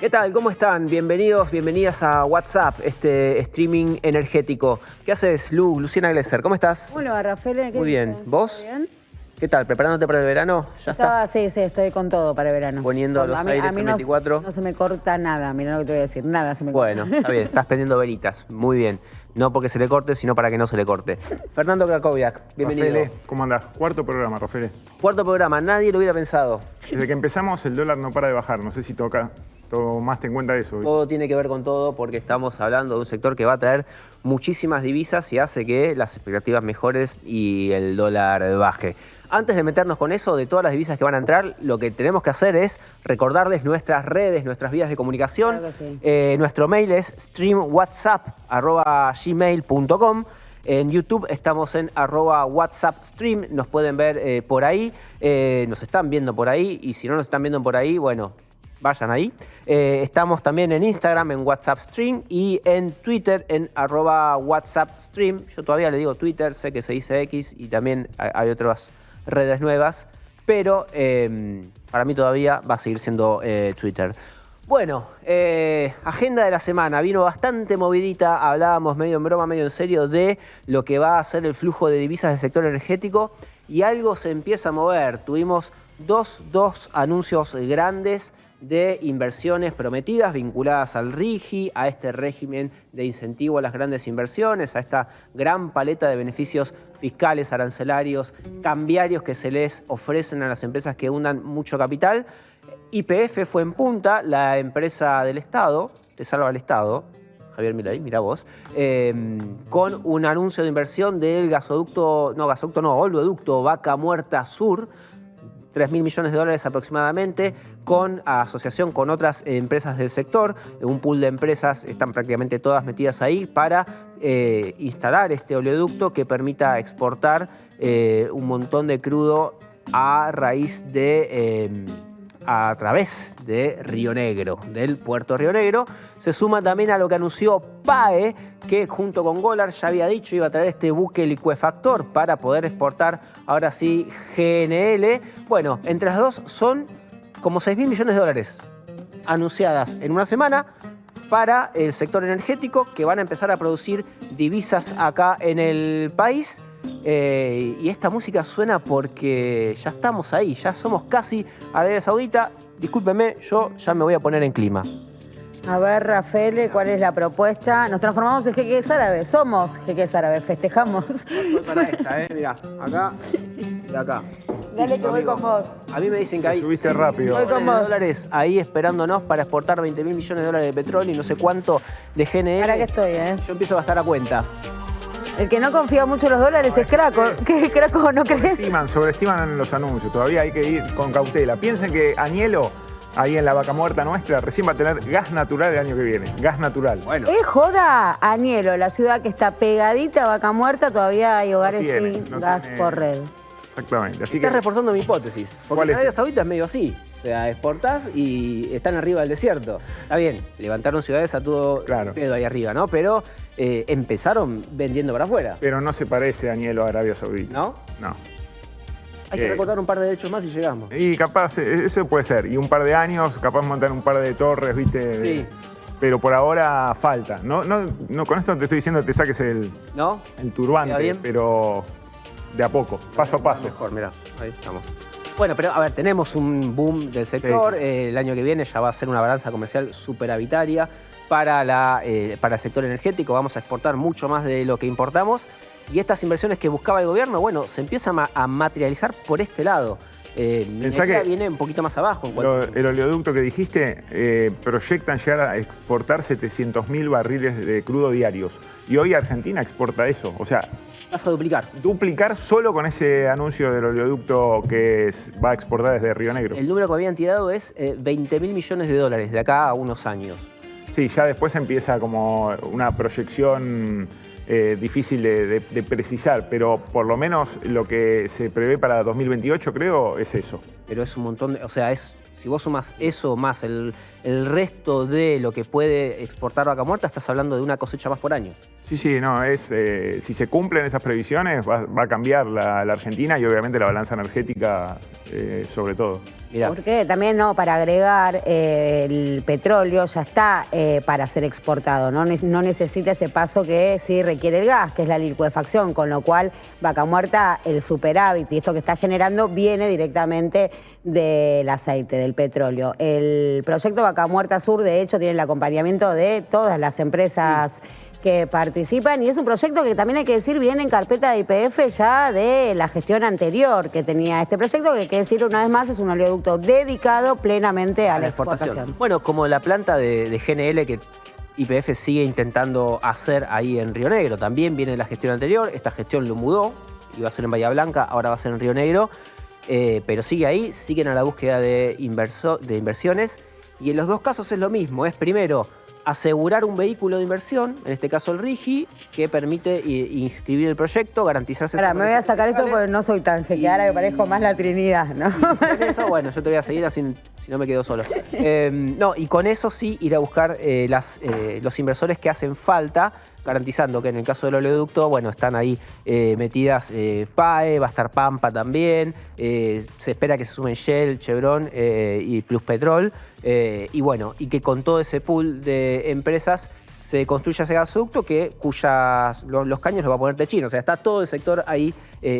¿Qué tal? ¿Cómo están? Bienvenidos, bienvenidas a WhatsApp, este streaming energético. ¿Qué haces, Luciana Glesser? ¿Cómo estás? Hola, Rafael. Muy bien. ¿Vos? ¿Todo bien? ¿Qué tal? ¿Preparándote para el verano? ¿Ya está? Sí, estoy con todo para el verano. Poniendo los aires en 24. No se me corta nada, mirá lo que te voy a decir, nada se me corta. Bueno, está bien, estás prendiendo velitas. Muy bien. No porque se le corte, sino para que no se le corte. Fernando Krakowiak, bienvenido. Rafael, ¿cómo andás? Cuarto programa, Rafael. Cuarto programa, nadie lo hubiera pensado. Desde que empezamos el dólar no para de bajar, no sé si tomaste en cuenta eso. Todo tiene que ver con todo porque estamos hablando de un sector que va a traer muchísimas divisas y hace que las expectativas mejores y el dólar baje. Antes de meternos con eso, de todas las divisas que van a entrar, lo que tenemos que hacer es recordarles nuestras redes, nuestras vías de comunicación. Claro que sí. Nuestro mail es streamwhatsapp@gmail.com. En YouTube estamos en @WhatsAppStream, nos pueden ver por ahí, nos están viendo por ahí y si no nos están viendo por ahí, bueno, vayan ahí. Estamos también en Instagram, en WhatsAppStream y en Twitter, en @WhatsAppStream. Yo todavía le digo Twitter, sé que se dice X y también hay otras redes nuevas, pero para mí todavía va a seguir siendo Twitter. Bueno, agenda de la semana, vino bastante movidita, hablábamos medio en broma, medio en serio de lo que va a ser el flujo de divisas del sector energético y algo se empieza a mover. Tuvimos dos anuncios grandes de inversiones prometidas vinculadas al RIGI, a este régimen de incentivo a las grandes inversiones, a esta gran paleta de beneficios fiscales, arancelarios, cambiarios que se les ofrecen a las empresas que hundan mucho capital. YPF fue en punta, la empresa del Estado, te salva el Estado, Javier Milei, mira vos, con un anuncio de inversión del oleoducto Vaca Muerta Sur, 3.000 millones de dólares aproximadamente, con asociación con otras empresas del sector, un pool de empresas, están prácticamente todas metidas ahí, para instalar este oleoducto que permita exportar un montón de crudo a través de Río Negro, del puerto Río Negro. Se suma también a lo que anunció PAE, que junto con Golar ya había dicho iba a traer este buque licuefactor para poder exportar ahora sí GNL. Bueno, entre las dos son como 6.000 millones de dólares anunciadas en una semana para el sector energético, que van a empezar a producir divisas acá en el país. Y esta música suena porque ya estamos ahí, ya somos casi Arabia Saudita. Discúlpeme, yo ya me voy a poner en clima. A ver, Rafael, ¿cuál es la propuesta? Nos transformamos en jeques árabes, somos jeques árabes, festejamos. Voy para esta, mirá, acá y acá. Dale que voy con vos. A mí me dicen que hay Subiste rápido. Voy con vos. dólares ahí esperándonos para exportar 20.000 millones de dólares de petróleo y no sé cuánto de GNL. Ahora que estoy, Yo empiezo a gastar a cuenta. El que no confía mucho en los dólares es Craco. ¿Qué es Craco? ¿No crees? Sobreestiman los anuncios, todavía hay que ir con cautela. Piensen que Añelo, ahí en la Vaca Muerta nuestra, recién va a tener gas natural el año que viene. Gas natural. Bueno. Es joda, Añelo, la ciudad que está pegadita a Vaca Muerta, todavía hay hogares sin gas por red. Exactamente. Así Estás que reforzando mi hipótesis. Porque ¿Cuál es? Arabia Saudita es medio así. O sea, exportás y están arriba del desierto. Está bien, levantaron ciudades a todo Claro. pedo ahí arriba, ¿no? Pero empezaron vendiendo para afuera, pero no se parece Añelo a Arabia Saudita. ¿no? No. Hay que recortar un par de derechos más y llegamos. Y capaz, eso puede ser. Y un par de años, capaz montar un par de torres, ¿viste? Sí. Pero por ahora falta. No, con esto te estoy diciendo que te saques el ¿No? turbante, ¿Queda bien? pero de a poco, paso a paso. Mejor, mirá, ahí estamos. Bueno, pero a ver, tenemos un boom del sector. Sí. El año que viene ya va a ser una balanza comercial superavitaria para el sector energético. Vamos a exportar mucho más de lo que importamos. Y estas inversiones que buscaba el gobierno, bueno, se empiezan a materializar por este lado. Minería viene un poquito más abajo. El oleoducto que dijiste, proyectan llegar a exportar 700.000 barriles de crudo diarios. Y hoy Argentina exporta eso. O sea, Vas a duplicar. duplicar solo con ese anuncio del oleoducto que va a exportar desde Río Negro. El número que me habían tirado es 20.000 millones de dólares de acá a unos años. Sí, ya después empieza como una proyección difícil de precisar, pero por lo menos lo que se prevé para 2028, creo, es eso. Pero es un montón de... O sea, si vos sumas eso más el resto de lo que puede exportar Vaca Muerta, estás hablando de una cosecha más por año. Sí, no, si se cumplen esas previsiones va a cambiar la Argentina y obviamente la balanza energética sobre todo. Mirá. Porque también para agregar el petróleo ya está para ser exportado, no necesita ese paso que sí requiere el gas, que es la licuefacción, con lo cual Vaca Muerta, el superávit y esto que está generando viene directamente del aceite, del petróleo. El proyecto Vaca Muerta Sur, de hecho, tiene el acompañamiento de todas las empresas que participan y es un proyecto que también hay que decir viene en carpeta de YPF ya de la gestión anterior que tenía este proyecto, que hay que decir una vez más es un oleoducto dedicado plenamente a la exportación. Bueno, como la planta de GNL que YPF sigue intentando hacer ahí en Río Negro, también viene de la gestión anterior, esta gestión lo mudó, iba a ser en Bahía Blanca, ahora va a ser en Río Negro, pero sigue ahí, siguen a la búsqueda de inversiones y en los dos casos es lo mismo, es primero asegurar un vehículo de inversión, en este caso el RIGI, que permite inscribir el proyecto, garantizarse... Ahora, me voy a sacar esto porque no soy tan jequeara, me parezco más la Trinidad, ¿no? Y con eso, bueno, yo te voy a seguir así, si no me quedo solo. No, y con eso sí ir a buscar los inversores que hacen falta, garantizando que en el caso del oleoducto, bueno, están ahí metidas PAE, va a estar Pampa también, se espera que se sumen Shell, Chevron y Plus Petrol, y bueno, y que con todo ese pool de empresas se construya ese gasoducto cuyas los caños los va a poner Techín, o sea, está todo el sector ahí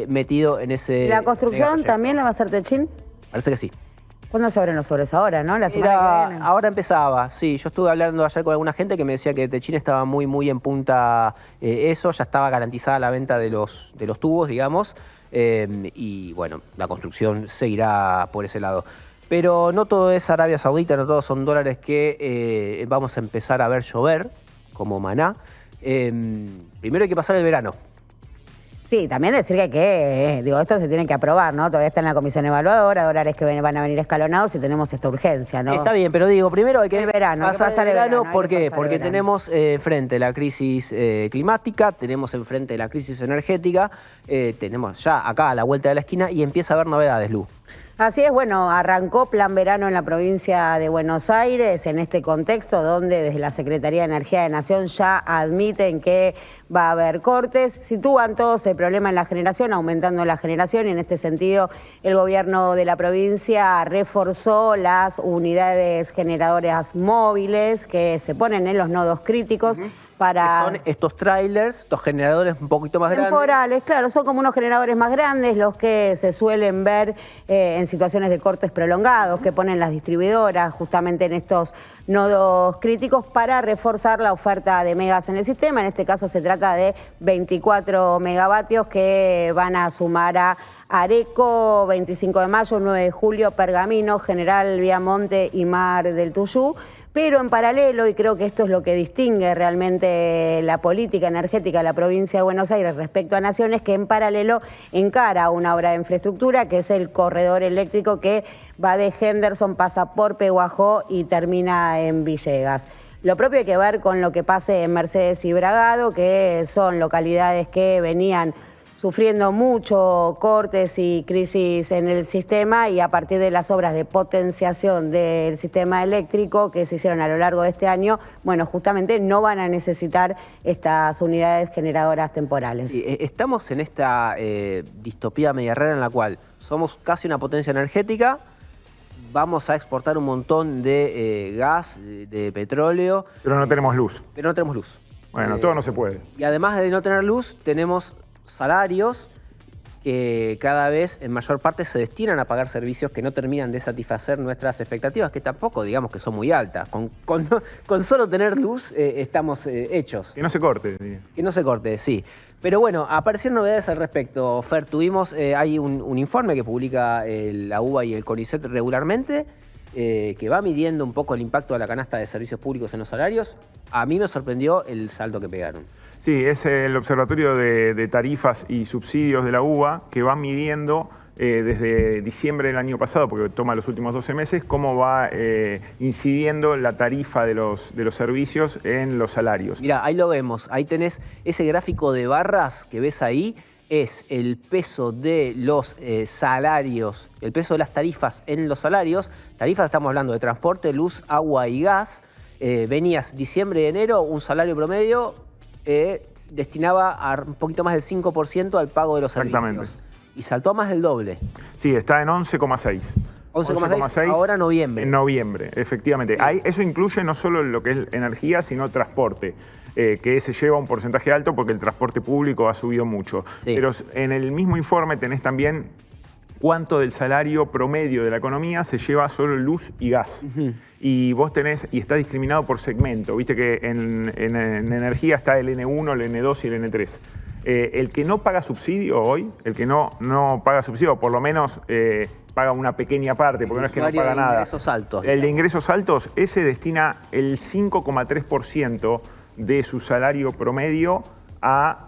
metido en ese... ¿La construcción también la va a hacer Techín? Parece que sí. ¿Cuándo se abren los sobres? ¿Ahora, no? ¿La semana que viene? Ahora empezaba, sí. Yo estuve hablando ayer con alguna gente que me decía que Techín estaba muy en punta eso, ya estaba garantizada la venta de los tubos, digamos, y bueno, la construcción seguirá por ese lado. Pero no todo es Arabia Saudita, no todos son dólares que vamos a empezar a ver llover, como maná. Primero hay que pasar el verano. Sí, también decir que esto se tiene que aprobar, ¿no? Todavía está en la comisión evaluadora, dólares que van a venir escalonados y tenemos esta urgencia, ¿no? Está bien, pero digo, primero hay que pasar el verano. ¿Por qué? Porque tenemos enfrente la crisis climática, tenemos enfrente la crisis energética, tenemos ya acá a la vuelta de la esquina y empieza a haber novedades, Lu. Así es, bueno, arrancó Plan Verano en la provincia de Buenos Aires en este contexto donde desde la Secretaría de Energía de Nación ya admiten que va a haber cortes, sitúan todos el problema en la generación, aumentando la generación y en este sentido el gobierno de la provincia reforzó las unidades generadoras móviles que se ponen en los nodos críticos. Que son estos trailers, estos generadores un poquito más grandes. Temporales, claro, son como unos generadores más grandes, los que se suelen ver en situaciones de cortes prolongados, que ponen las distribuidoras justamente en estos nodos críticos para reforzar la oferta de megas en el sistema. En este caso se trata de 24 megavatios que van a sumar a Areco, 25 de mayo, 9 de julio, Pergamino, General Viamonte y Mar del Tuyú. Pero en paralelo, y creo que esto es lo que distingue realmente la política energética de la provincia de Buenos Aires respecto a Naciones, que en paralelo encara una obra de infraestructura que es el corredor eléctrico que va de Henderson, pasa por Pehuajó y termina en Villegas. Lo propio hay que ver con lo que pase en Mercedes y Bragado, que son localidades que venían sufriendo mucho cortes y crisis en el sistema y a partir de las obras de potenciación del sistema eléctrico que se hicieron a lo largo de este año, bueno, justamente no van a necesitar estas unidades generadoras temporales. Sí, estamos en esta distopía media rara en la cual somos casi una potencia energética, vamos a exportar un montón de gas, de petróleo. Pero no tenemos luz. Pero no tenemos luz. Bueno, todo no se puede. Y además de no tener luz, tenemos salarios que cada vez en mayor parte se destinan a pagar servicios que no terminan de satisfacer nuestras expectativas, que tampoco digamos que son muy altas. Con solo tener luz estamos hechos. Que no se corte. Que no se corte, sí. Pero bueno, aparecieron novedades al respecto. Fer, hay un informe que publica la UBA y el CONICET regularmente, que va midiendo un poco el impacto de la canasta de servicios públicos en los salarios. A mí me sorprendió el salto que pegaron. Sí, es el Observatorio de Tarifas y Subsidios de la UBA que va midiendo desde diciembre del año pasado, porque toma los últimos 12 meses, cómo va incidiendo la tarifa de los servicios en los salarios. Mirá, ahí lo vemos, ahí tenés ese gráfico de barras que ves ahí, es el peso de los salarios, el peso de las tarifas en los salarios. Tarifas estamos hablando de transporte, luz, agua y gas. Venías diciembre y enero, un salario promedio destinaba a un poquito más del 5% al pago de los servicios. Y saltó a más del doble. Sí, está en 11,6. 11,6 ahora noviembre. En noviembre, efectivamente. Sí. Eso incluye no solo lo que es energía, sino transporte, que se lleva un porcentaje alto porque el transporte público ha subido mucho. Sí. Pero en el mismo informe tenés también cuánto del salario promedio de la economía se lleva solo luz y gas. Y vos tenés, y está discriminado por segmento. Viste que en energía está el N1, el N2 y el N3. El que no paga subsidio hoy, el que no paga subsidio, por lo menos paga una pequeña parte, porque no es que no paga nada. Ingresos altos. El de ingresos altos, ese destina el 5,3% de su salario promedio a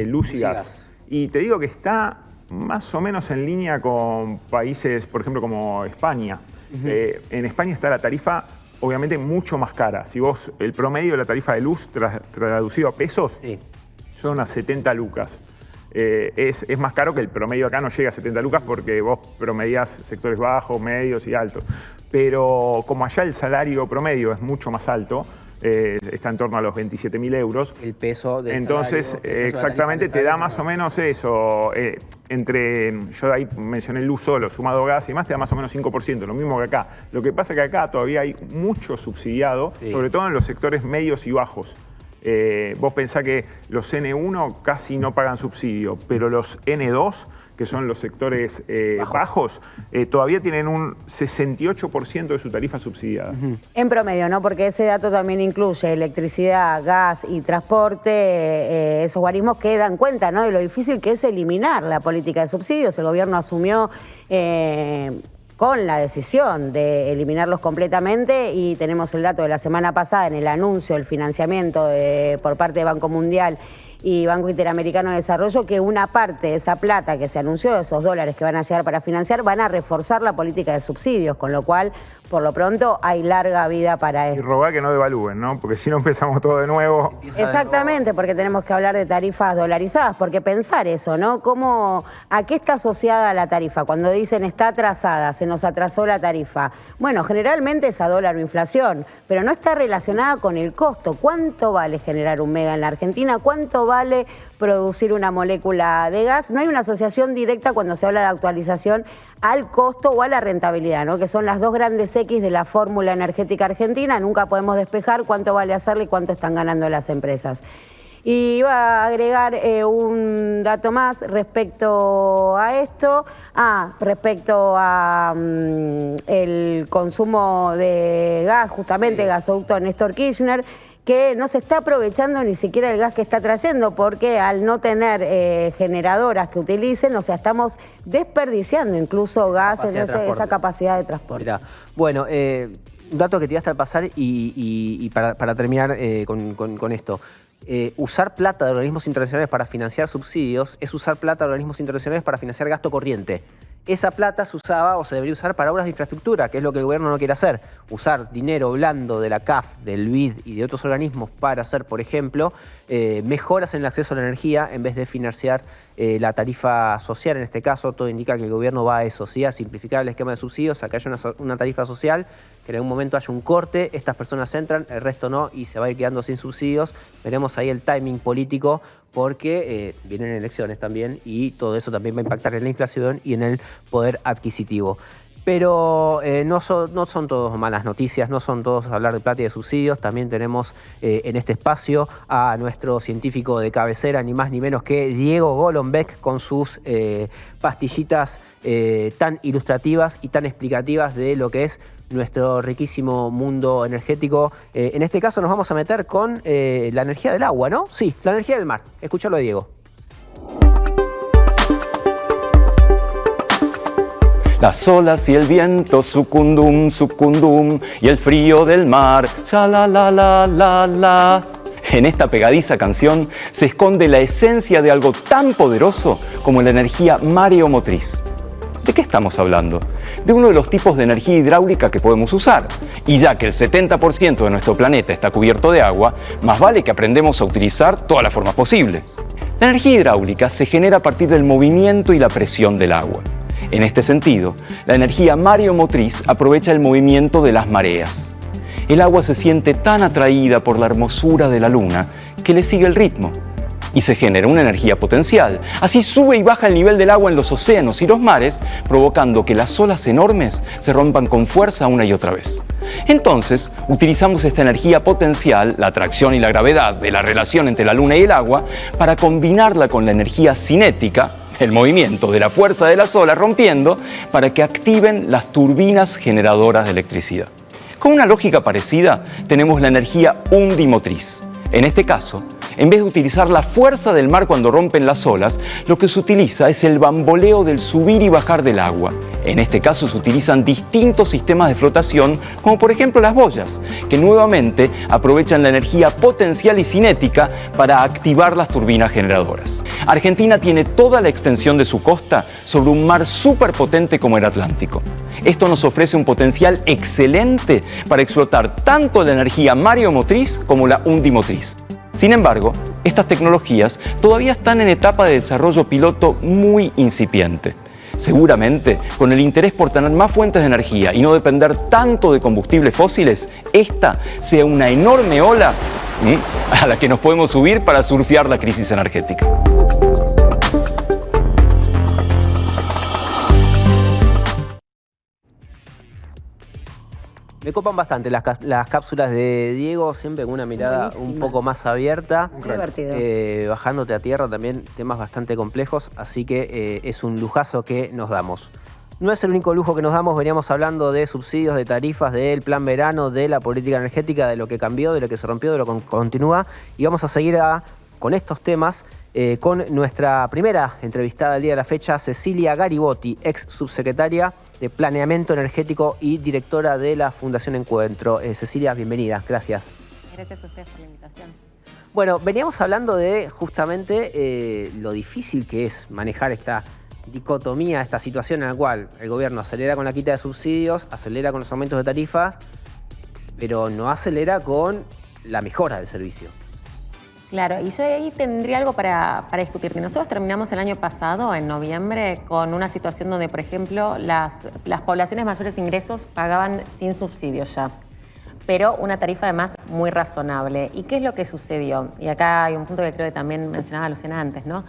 luz y gas. Y te digo que está más o menos en línea con países, por ejemplo, como España. En España está la tarifa obviamente mucho más cara. Si vos, el promedio de la tarifa de luz traducido a pesos, sí, son unas 70 lucas. Es más caro que el promedio acá, no llega a 70 lucas porque vos promediás sectores bajos, medios y altos. Pero como allá el salario promedio es mucho más alto, está en torno a los 27.000 euros. El peso del Entonces, salario, exactamente, te da más o menos eso. Yo ahí mencioné luz solo, sumado gas y más, te da más o menos 5%, lo mismo que acá. Lo que pasa es que acá todavía hay mucho subsidiado, sí, sobre todo en los sectores medios y bajos. Vos pensás que los N1 casi no pagan subsidio, pero los N2, que son los sectores bajos, todavía tienen un 68% de su tarifa subsidiada. En promedio, ¿no? Porque ese dato también incluye electricidad, gas y transporte, esos guarismos que dan cuenta, ¿no?, de lo difícil que es eliminar la política de subsidios. El gobierno asumió con la decisión de eliminarlos completamente y tenemos el dato de la semana pasada en el anuncio del financiamiento por parte de Banco Mundial y Banco Interamericano de Desarrollo, que una parte de esa plata que se anunció, de esos dólares que van a llegar para financiar, van a reforzar la política de subsidios, con lo cual, por lo pronto, hay larga vida para esto. Y rogar que no devalúen, ¿no? Porque si no empezamos todo de nuevo. Exactamente, porque tenemos que hablar de tarifas dolarizadas, porque pensar eso, ¿no? ¿A qué está asociada la tarifa? Cuando dicen está atrasada, se nos atrasó la tarifa. Bueno, generalmente es a dólar o inflación, pero no está relacionada con el costo. ¿Cuánto vale generar un mega en la Argentina? ¿Cuánto vale producir una molécula de gas? No hay una asociación directa cuando se habla de actualización al costo o a la rentabilidad, ¿no?, que son las dos grandes X de la fórmula energética argentina. Nunca podemos despejar cuánto vale hacerle y cuánto están ganando las empresas. Y iba a agregar un dato más respecto a esto, respecto a el consumo de gas, justamente, sí, gasoducto Néstor Kirchner, que no se está aprovechando ni siquiera el gas que está trayendo, porque al no tener generadoras que utilicen, o sea, estamos desperdiciando incluso gas en esa capacidad de transporte. Mirá, bueno, un dato que tiraste al pasar y para terminar con esto. Usar plata de organismos internacionales para financiar subsidios es usar plata de organismos internacionales para financiar gasto corriente. Esa plata se usaba o se debería usar para obras de infraestructura, que es lo que el gobierno no quiere hacer. Usar dinero blando de la CAF, del BID y de otros organismos para hacer, por ejemplo, mejoras en el acceso a la energía en vez de financiar la tarifa social. En este caso, todo indica que el gobierno va a eso, ¿sí?, a simplificar el esquema de subsidios, a que haya una tarifa social, que en algún momento haya un corte, estas personas entran, el resto no, y se va a ir quedando sin subsidios. Veremos ahí el timing político, porque vienen elecciones también y todo eso también va a impactar en la inflación y en el poder adquisitivo. Pero no son todos malas noticias, no son todos hablar de plata y de subsidios. También tenemos en este espacio a nuestro científico de cabecera, ni más ni menos que Diego Golombek, con sus pastillitas tan ilustrativas y tan explicativas de lo que es nuestro riquísimo mundo energético. En este caso nos vamos a meter con la energía del agua, ¿no? Sí, la energía del mar. Escuchalo de Diego. Las olas y el viento, sucundum, sucundum, y el frío del mar, la la la la la. En esta pegadiza canción se esconde la esencia de algo tan poderoso como la energía mareomotriz. ¿De qué estamos hablando? De uno de los tipos de energía hidráulica que podemos usar. Y ya que el 70% de nuestro planeta está cubierto de agua, más vale que aprendamos a utilizar todas las formas posibles. La energía hidráulica se genera a partir del movimiento y la presión del agua. En este sentido, la energía mareomotriz aprovecha el movimiento de las mareas. El agua se siente tan atraída por la hermosura de la luna que le sigue el ritmo. y se genera una energía potencial. Así sube y baja el nivel del agua en los océanos y los mares, provocando que las olas enormes se rompan con fuerza una y otra vez. Entonces, utilizamos esta energía potencial, la atracción y la gravedad de la relación entre la Luna y el agua, para combinarla con la energía cinética, el movimiento de la fuerza de las olas rompiendo, para que activen las turbinas generadoras de electricidad. Con una lógica parecida, tenemos la energía undimotriz. En este caso, en vez de utilizar la fuerza del mar cuando rompen las olas, lo que se utiliza es el bamboleo del subir y bajar del agua. En este caso se utilizan distintos sistemas de flotación, como por ejemplo las boyas, que nuevamente aprovechan la energía potencial y cinética para activar las turbinas generadoras. Argentina tiene toda la extensión de su costa sobre un mar superpotente como el Atlántico. Esto nos ofrece un potencial excelente para explotar tanto la energía mareomotriz como la undimotriz. Sin embargo, estas tecnologías todavía están en etapa de desarrollo piloto muy incipiente. Seguramente, con el interés por tener más fuentes de energía y no depender tanto de combustibles fósiles, esta sea una enorme ola a la que nos podemos subir para surfear la crisis energética. Me copan bastante las cápsulas de Diego, siempre con una mirada un poco más abierta. Muy divertido. Bajándote a tierra también, temas bastante complejos, así que es un lujazo que nos damos. No es el único lujo que nos damos, veníamos hablando de subsidios, de tarifas, del plan verano, de la política energética, de lo que cambió, de lo que se rompió, de lo que continúa. Y vamos a seguir con estos temas con nuestra primera entrevistada del día de la fecha, Cecilia Garibotti, ex subsecretaria de Planeamiento Energético y directora de la Fundación Encuentro. Cecilia, bienvenida, gracias. Gracias a ustedes por la invitación. Bueno, veníamos hablando de justamente lo difícil que es manejar esta dicotomía, esta situación en la cual el gobierno acelera con la quita de subsidios, acelera con los aumentos de tarifas, pero no acelera con la mejora del servicio. Claro, y yo ahí tendría algo para discutirte. Nosotros terminamos el año pasado, en noviembre, con una situación donde, por ejemplo, las poblaciones mayores ingresos pagaban sin subsidios ya, pero una tarifa además muy razonable. ¿Y qué es lo que sucedió? Y acá hay un punto que creo que también mencionaba Luciana antes, ¿no?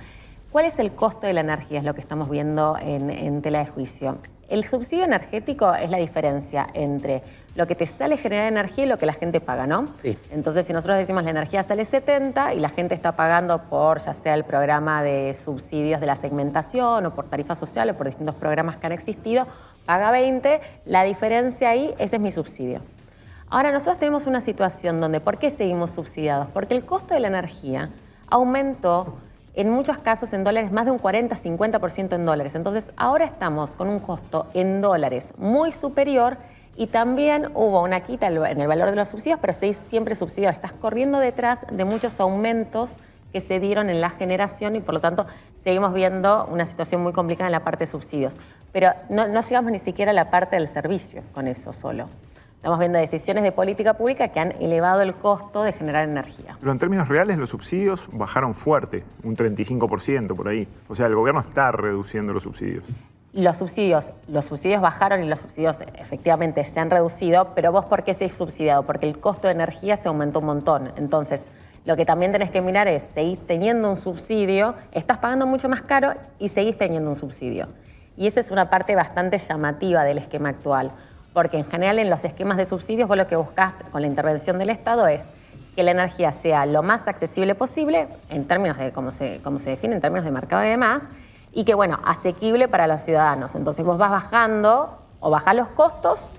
¿Cuál es el costo de la energía? Es lo que estamos viendo en tela de juicio. El subsidio energético es la diferencia entre lo que te sale generar energía y lo que la gente paga, ¿no? Sí. Entonces, si nosotros decimos la energía sale 70 y la gente está pagando por, ya sea el programa de subsidios de la segmentación o por tarifa social o por distintos programas que han existido, paga 20, la diferencia ahí, ese es mi subsidio. Ahora, nosotros tenemos una situación donde, ¿por qué seguimos subsidiados? Porque el costo de la energía aumentó en muchos casos en dólares, más de un 40-50% en dólares. Entonces, ahora estamos con un costo en dólares muy superior y también hubo una quita en el valor de los subsidios, pero seguís siempre subsidiado. Estás corriendo detrás de muchos aumentos que se dieron en la generación y, por lo tanto, seguimos viendo una situación muy complicada en la parte de subsidios. Pero no llegamos ni siquiera a la parte del servicio con eso solo. Estamos viendo decisiones de política pública que han elevado el costo de generar energía. Pero en términos reales los subsidios bajaron fuerte, un 35% por ahí. O sea, el gobierno está reduciendo los subsidios. Los subsidios bajaron y los subsidios efectivamente se han reducido, pero vos ¿por qué seguís subsidiado? Porque el costo de energía se aumentó un montón. Entonces, lo que también tenés que mirar es, seguís teniendo un subsidio, estás pagando mucho más caro y seguís teniendo un subsidio. Y esa es una parte bastante llamativa del esquema actual. Porque en general en los esquemas de subsidios vos lo que buscás con la intervención del Estado es que la energía sea lo más accesible posible en términos de cómo se define, en términos de mercado y demás, y que, bueno, asequible para los ciudadanos. Entonces vos vas bajando o bajás los costos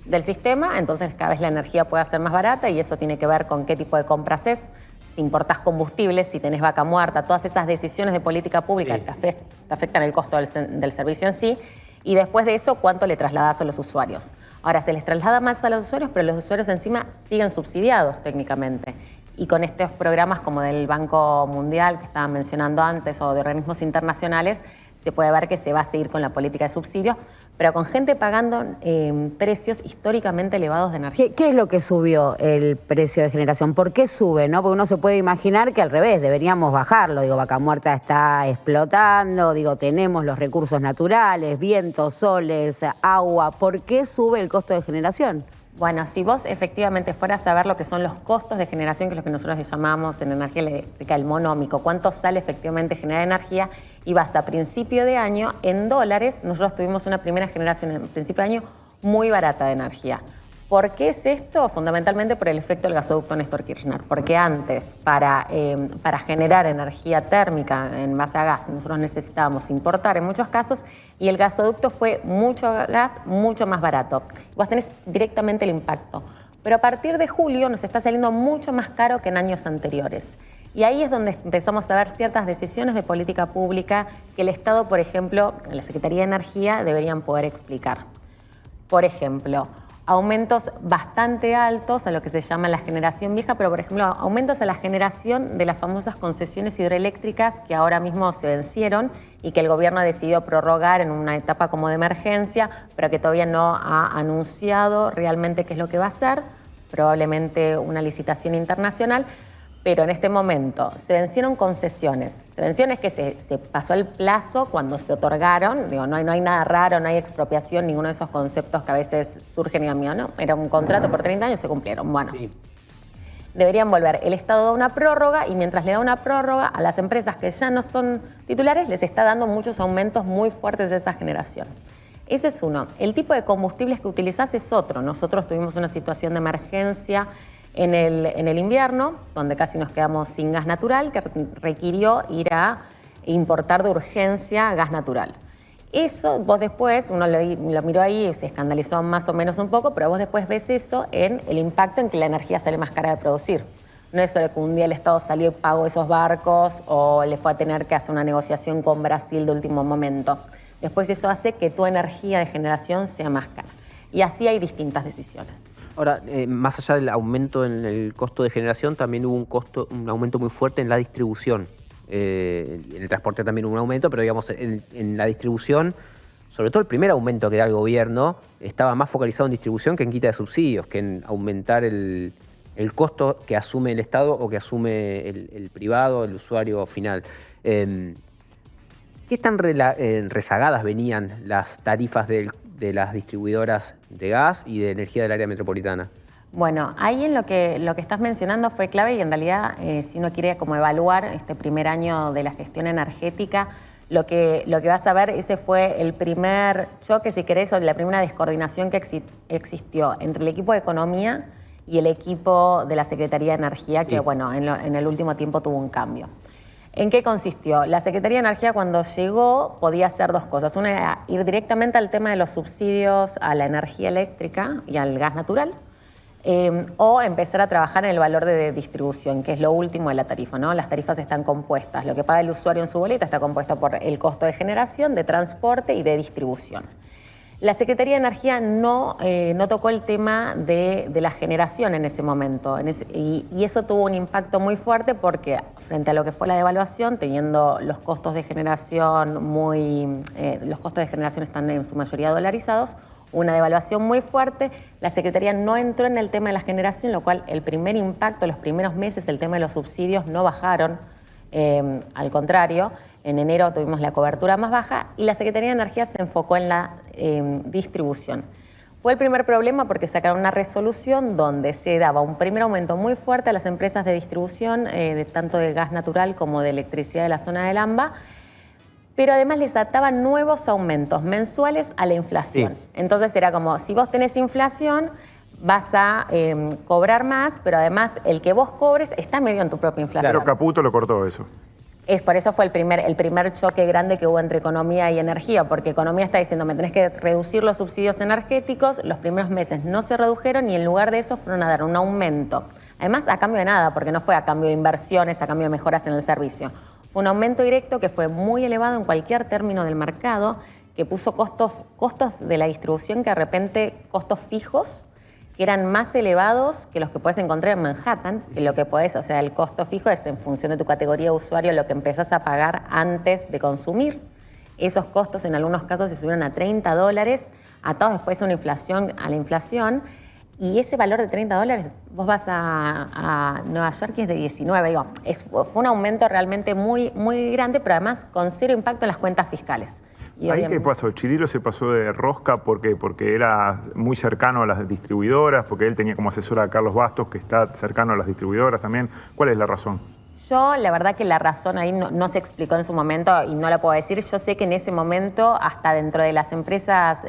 del sistema, entonces cada vez la energía puede ser más barata y eso tiene que ver con qué tipo de compras es, si importás combustibles, si tenés vaca muerta, todas esas decisiones de política pública Sí. que te afectan el costo del servicio en sí. Y después de eso, ¿cuánto le trasladás a los usuarios? Ahora, se les traslada más a los usuarios, pero los usuarios encima siguen subsidiados técnicamente. Y con estos programas como del Banco Mundial, que estaban mencionando antes, o de organismos internacionales, se puede ver que se va a seguir con la política de subsidios, pero con gente pagando precios históricamente elevados de energía. ¿Qué es lo que subió el precio de generación? ¿Por qué sube? ¿No? Porque uno se puede imaginar que al revés, deberíamos bajarlo. Digo, Vaca Muerta está explotando, digo, tenemos los recursos naturales, vientos, soles, agua. ¿Por qué sube el costo de generación? Bueno, si vos efectivamente fueras a ver lo que son los costos de generación, que es lo que nosotros le llamamos en energía eléctrica el monómico, cuánto sale efectivamente generar energía, y vas a principio de año, en dólares, nosotros tuvimos una primera generación en principio de año muy barata de energía. ¿Por qué es esto? Fundamentalmente por el efecto del gasoducto Néstor Kirchner. Porque antes, para generar energía térmica en base a gas, nosotros necesitábamos importar en muchos casos, y el gasoducto fue mucho gas, mucho más barato. Vos tenés directamente el impacto. Pero a partir de julio nos está saliendo mucho más caro que en años anteriores. Y ahí es donde empezamos a ver ciertas decisiones de política pública que el Estado, por ejemplo, la Secretaría de Energía, deberían poder explicar. Por ejemplo, aumentos bastante altos a lo que se llama la generación vieja, pero por ejemplo, aumentos a la generación de las famosas concesiones hidroeléctricas que ahora mismo se vencieron y que el gobierno ha decidido prorrogar en una etapa como de emergencia, pero que todavía no ha anunciado realmente qué es lo que va a hacer, probablemente una licitación internacional. Pero en este momento se vencieron concesiones. Se vencieron que se pasó el plazo cuando se otorgaron. Digo, no hay nada raro, no hay expropiación, ninguno de esos conceptos que a veces surgen y digan, no, era un contrato por 30 años, se cumplieron. Bueno, sí. Deberían volver. El Estado da una prórroga y mientras le da una prórroga a las empresas que ya no son titulares, les está dando muchos aumentos muy fuertes de esa generación. Ese es uno. El tipo de combustibles que utilizás es otro. Nosotros tuvimos una situación de emergencia en el invierno, donde casi nos quedamos sin gas natural, que requirió ir a importar de urgencia gas natural. Eso vos después, uno lo miró ahí, se escandalizó más o menos un poco, pero vos después ves eso en el impacto en que la energía sale más cara de producir. No es solo que un día el Estado salió y pagó esos barcos o le fue a tener que hacer una negociación con Brasil de último momento. Después eso hace que tu energía de generación sea más cara. Y así hay distintas decisiones. Ahora, más allá del aumento en el costo de generación, también hubo un aumento muy fuerte en la distribución. En el transporte también hubo un aumento, pero digamos, en la distribución, sobre todo el primer aumento que da el gobierno, estaba más focalizado en distribución que en quita de subsidios, que en aumentar el costo que asume el Estado o que asume el privado, el usuario final. ¿Qué tan rezagadas venían las tarifas de las distribuidoras de gas y de energía del área metropolitana? Bueno, ahí en lo que estás mencionando fue clave y en realidad si uno quiere como evaluar este primer año de la gestión energética, lo que vas a ver, ese fue el primer choque, si querés, o la primera descoordinación que existió entre el equipo de economía y el equipo de la Secretaría de Energía, sí, que bueno, en el último tiempo tuvo un cambio. ¿En qué consistió? La Secretaría de Energía cuando llegó podía hacer dos cosas. Una era ir directamente al tema de los subsidios a la energía eléctrica y al gas natural, o empezar a trabajar en el valor de distribución, que es lo último de la tarifa, ¿no? Las tarifas están compuestas. Lo que paga el usuario en su boleta está compuesto por el costo de generación, de transporte y de distribución. La Secretaría de Energía no tocó el tema de la generación en ese momento y eso tuvo un impacto muy fuerte porque frente a lo que fue la devaluación, teniendo los costos de generación los costos de generación están en su mayoría dolarizados, una devaluación muy fuerte, la Secretaría no entró en el tema de la generación, lo cual el primer impacto, los primeros meses, el tema de los subsidios no bajaron, al contrario. En enero tuvimos la cobertura más baja y la Secretaría de Energía se enfocó en la distribución. Fue el primer problema porque sacaron una resolución donde se daba un primer aumento muy fuerte a las empresas de distribución, tanto de gas natural como de electricidad de la zona del AMBA, pero además les ataban nuevos aumentos mensuales a la inflación. Sí. Entonces era como, si vos tenés inflación, vas a cobrar más, pero además el que vos cobres está medio en tu propia inflación. Claro, Caputo lo cortó eso. Por eso fue el primer choque grande que hubo entre economía y energía, porque economía está diciendo, me tenés que reducir los subsidios energéticos, los primeros meses no se redujeron y en lugar de eso fueron a dar un aumento. Además, a cambio de nada, porque no fue a cambio de inversiones, a cambio de mejoras en el servicio. Fue un aumento directo que fue muy elevado en cualquier término del mercado, que puso costos de la distribución que de repente costos fijos, que eran más elevados que los que puedes encontrar en Manhattan, que lo que podés, o sea, el costo fijo es en función de tu categoría de usuario lo que empezás a pagar antes de consumir. Esos costos en algunos casos se subieron a $30, atados después a la inflación, y ese valor de $30, vos vas a Nueva York y es de 19, digo, fue un aumento realmente muy, muy grande, pero además con cero impacto en las cuentas fiscales. Y ¿Ahí qué pasó? ¿Chirilo se pasó de rosca porque era muy cercano a las distribuidoras? Porque él tenía como asesora a Carlos Bastos, que está cercano a las distribuidoras también. ¿Cuál es la razón? Yo, la verdad que la razón ahí no se explicó en su momento y no la puedo decir. Yo sé que en ese momento, hasta dentro de las empresas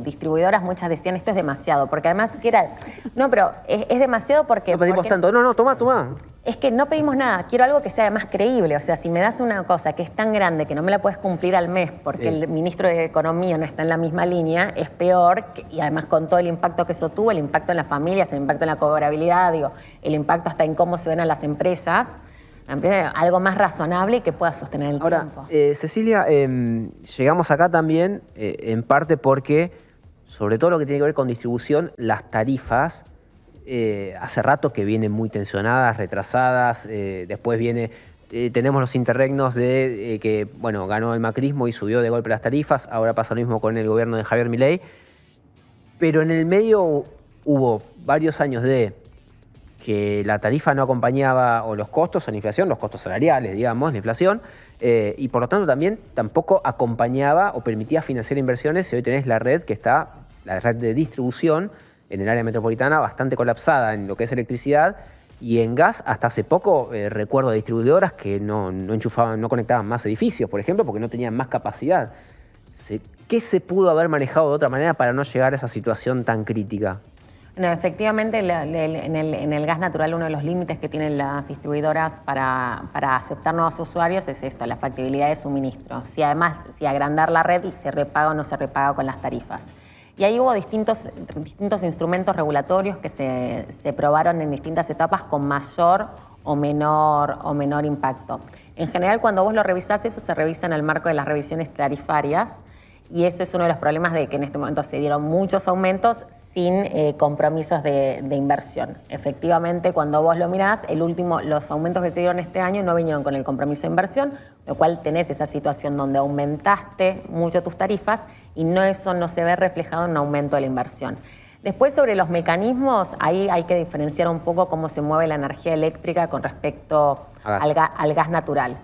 distribuidoras, muchas decían esto es demasiado. Porque además que era... No, pero es demasiado porque... No pedimos porque, tanto. No, toma. Es que no pedimos nada, quiero algo que sea más creíble. O sea, si me das una cosa que es tan grande que no me la puedes cumplir al mes porque el ministro de Economía no está en la misma línea, es peor. Y además con todo el impacto que eso tuvo, el impacto en las familias, el impacto en la cobrabilidad, digo, el impacto hasta en cómo se ven a las empresas, algo más razonable y que pueda sostener el tiempo. Cecilia, llegamos acá también en parte porque, sobre todo lo que tiene que ver con distribución, las tarifas hace rato que vienen muy tensionadas, retrasadas, después tenemos los interregnos de que, bueno, ganó el macrismo y subió de golpe las tarifas, ahora pasa lo mismo con el gobierno de Javier Milei, pero en el medio hubo varios años de que la tarifa no acompañaba o los costos o la inflación, los costos salariales, digamos, la inflación, y por lo tanto también tampoco acompañaba o permitía financiar inversiones. Y hoy tenés la red que está, la red de distribución, en el área metropolitana bastante colapsada en lo que es electricidad y en gas. Hasta hace poco recuerdo de distribuidoras que no enchufaban, no conectaban más edificios, por ejemplo, porque no tenían más capacidad. ¿Qué se pudo haber manejado de otra manera para no llegar a esa situación tan crítica? No, efectivamente, en el gas natural uno de los límites que tienen las distribuidoras para aceptar nuevos usuarios es esto, la factibilidad de suministro. Si agrandar la red se repaga o no se repaga con las tarifas. Y ahí hubo distintos instrumentos regulatorios que se probaron en distintas etapas con mayor o menor impacto. En general, cuando vos lo revisás, eso se revisa en el marco de las revisiones tarifarias. Y ese es uno de los problemas de que en este momento se dieron muchos aumentos sin compromisos de inversión. Efectivamente, cuando vos lo mirás, los aumentos que se dieron este año no vinieron con el compromiso de inversión, lo cual tenés esa situación donde aumentaste mucho tus tarifas y eso no se ve reflejado en un aumento de la inversión. Después, sobre los mecanismos, ahí hay que diferenciar un poco cómo se mueve la energía eléctrica con respecto al gas natural.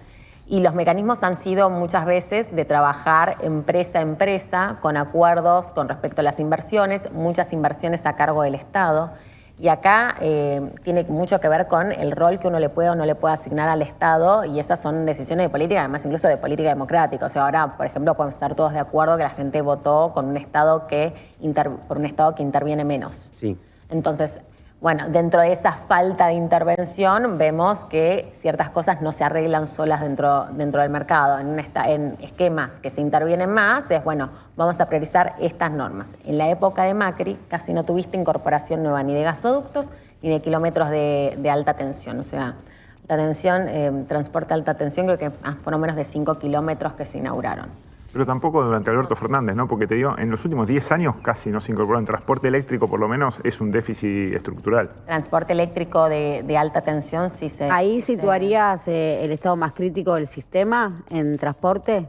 Y los mecanismos han sido muchas veces de trabajar empresa a empresa con acuerdos con respecto a las inversiones, muchas inversiones a cargo del Estado. Y acá tiene mucho que ver con el rol que uno le puede o no le puede asignar al Estado, y esas son decisiones de política, además incluso de política democrática. O sea, ahora, por ejemplo, podemos estar todos de acuerdo que la gente votó con un Estado por un Estado que interviene menos. Sí. Entonces, bueno, dentro de esa falta de intervención vemos que ciertas cosas no se arreglan solas dentro del mercado. En esquemas que se intervienen más es, bueno, vamos a priorizar estas normas. En la época de Macri casi no tuviste incorporación nueva ni de gasoductos ni de kilómetros de alta tensión. O sea, alta tensión, transporte alta tensión, creo que fueron menos de 5 kilómetros que se inauguraron. Pero tampoco durante Alberto Fernández, ¿no? Porque te digo, en los últimos 10 años casi no se incorporó en transporte eléctrico, por lo menos es un déficit estructural. Transporte eléctrico de alta tensión sí se... ¿Ahí situarías el estado más crítico del sistema en transporte?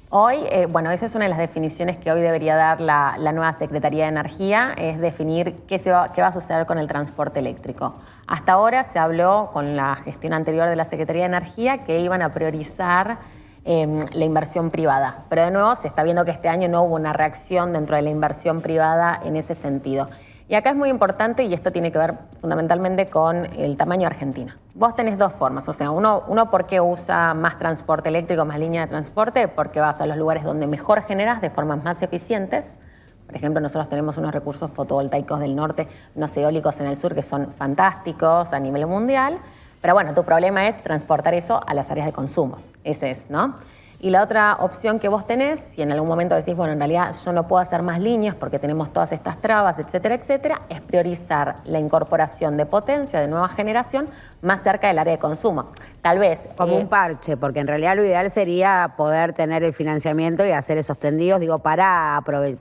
Hoy, bueno, esa es una de las definiciones que hoy debería dar la nueva Secretaría de Energía, es definir qué va a suceder con el transporte eléctrico. Hasta ahora se habló con la gestión anterior de la Secretaría de Energía que iban a priorizar la inversión privada. Pero de nuevo se está viendo que este año no hubo una reacción dentro de la inversión privada en ese sentido. Y acá es muy importante, y esto tiene que ver fundamentalmente con el tamaño de Argentina. Vos tenés dos formas, o sea, uno ¿por qué usa más transporte eléctrico, más línea de transporte? Porque vas a los lugares donde mejor generas de formas más eficientes. Por ejemplo, nosotros tenemos unos recursos fotovoltaicos del norte, unos eólicos en el sur que son fantásticos a nivel mundial. Pero bueno, tu problema es transportar eso a las áreas de consumo. Ese es, ¿no? Y la otra opción que vos tenés, si en algún momento decís, bueno, en realidad yo no puedo hacer más líneas porque tenemos todas estas trabas, etcétera, etcétera, es priorizar la incorporación de potencia de nueva generación más cerca del área de consumo. Tal vez... Como un parche, porque en realidad lo ideal sería poder tener el financiamiento y hacer esos tendidos,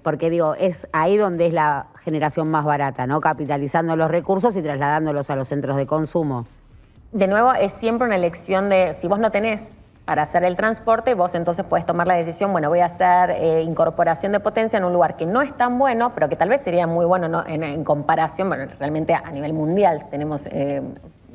porque es ahí donde es la generación más barata, ¿no? Capitalizando los recursos y trasladándolos a los centros de consumo. De nuevo, es siempre una elección de, si vos no tenés para hacer el transporte, vos entonces podés tomar la decisión, bueno, voy a hacer incorporación de potencia en un lugar que no es tan bueno, pero que tal vez sería muy bueno, ¿no? en comparación, bueno, realmente a nivel mundial tenemos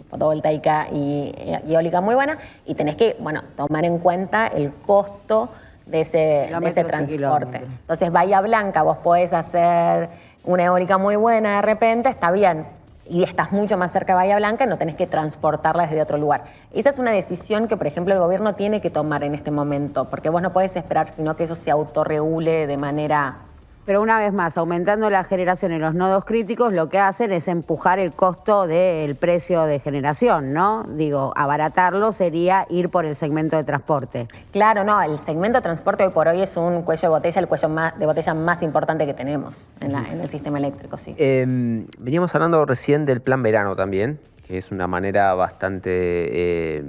fotovoltaica y eólica muy buena, y tenés que, bueno, tomar en cuenta el costo de ese Kilómetros y transporte. kilómetros. Entonces, Bahía Blanca, vos podés hacer una eólica muy buena de repente, está bien, y estás mucho más cerca de Bahía Blanca y no tenés que transportarla desde otro lugar. Esa es una decisión que, por ejemplo, el gobierno tiene que tomar en este momento, porque vos no podés esperar sino que eso se autorregule de manera... Pero una vez más, aumentando la generación en los nodos críticos, lo que hacen es empujar el costo del precio de generación, ¿no? Digo, abaratarlo sería ir por el segmento de transporte. Claro, no, el segmento de transporte hoy por hoy es un cuello de botella, el cuello de botella más importante que tenemos en el sistema eléctrico, sí. Veníamos hablando recién del plan verano también, que es una manera bastante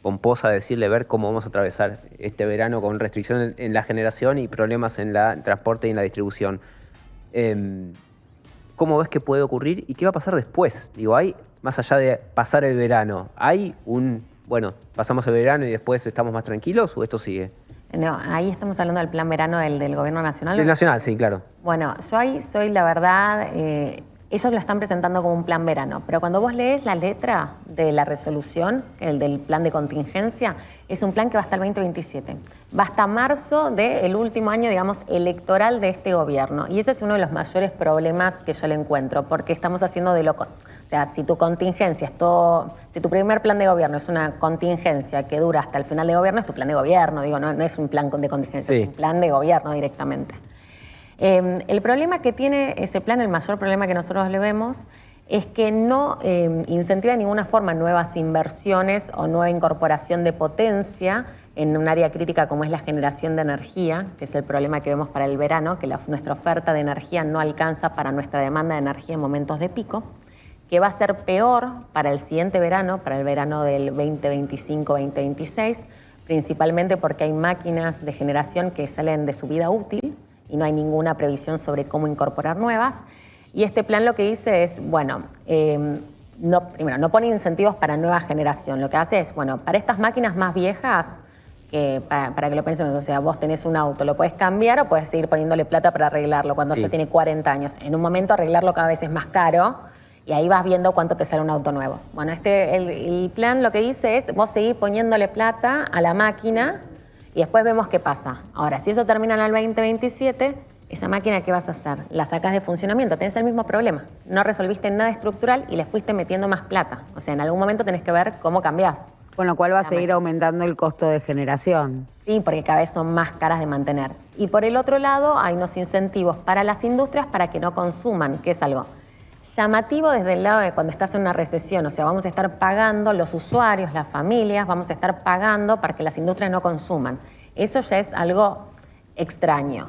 pomposa de decirle ver cómo vamos a atravesar este verano con restricciones en la generación y problemas en el transporte y en la distribución. ¿Cómo ves que puede ocurrir y qué va a pasar después? Digo, hay, más allá de pasar el verano, ¿hay bueno, pasamos el verano y después estamos más tranquilos o esto sigue? No, ahí estamos hablando del plan verano del gobierno nacional. El nacional, sí, claro. Bueno, yo ahí soy, la verdad, ellos lo están presentando como un plan verano, pero cuando vos lees la letra de la resolución, el del plan de contingencia, es un plan que va hasta el 2027. Va hasta marzo del último año, digamos, electoral de este gobierno. Y ese es uno de los mayores problemas que yo le encuentro, porque estamos haciendo de loco. O sea, si tu contingencia es todo, si tu primer plan de gobierno es una contingencia que dura hasta el final de gobierno, es tu plan de gobierno, digo, no es un plan de contingencia, sí, es un plan de gobierno directamente. El problema que tiene ese plan, el mayor problema que nosotros le vemos, es que no incentiva de ninguna forma nuevas inversiones o nueva incorporación de potencia en un área crítica como es la generación de energía, que es el problema que vemos para el verano, que nuestra oferta de energía no alcanza para nuestra demanda de energía en momentos de pico, que va a ser peor para el siguiente verano, para el verano del 2025-2026, principalmente porque hay máquinas de generación que salen de su vida útil y no hay ninguna previsión sobre cómo incorporar nuevas. Y este plan lo que dice es, bueno, primero, no pone incentivos para nueva generación. Lo que hace es, bueno, para estas máquinas más viejas, para que lo pensemos, o sea, vos tenés un auto, lo podés cambiar o podés seguir poniéndole plata para arreglarlo cuando ya tiene 40 años. En un momento arreglarlo cada vez es más caro y ahí vas viendo cuánto te sale un auto nuevo. Bueno, el plan lo que dice es, vos seguís poniéndole plata a la máquina y después vemos qué pasa. Ahora, si eso termina en el 2027, esa máquina, ¿qué vas a hacer? La sacas de funcionamiento, tenés el mismo problema. No resolviste nada estructural y le fuiste metiendo más plata. O sea, en algún momento tenés que ver cómo cambiás. Con lo cual va a seguir aumentando el costo de generación. Sí, porque cada vez son más caras de mantener. Y por el otro lado, hay unos incentivos para las industrias para que no consuman, que es algo llamativo desde el lado de cuando estás en una recesión. O sea, vamos a estar pagando, los usuarios, las familias, vamos a estar pagando para que las industrias no consuman. Eso ya es algo extraño.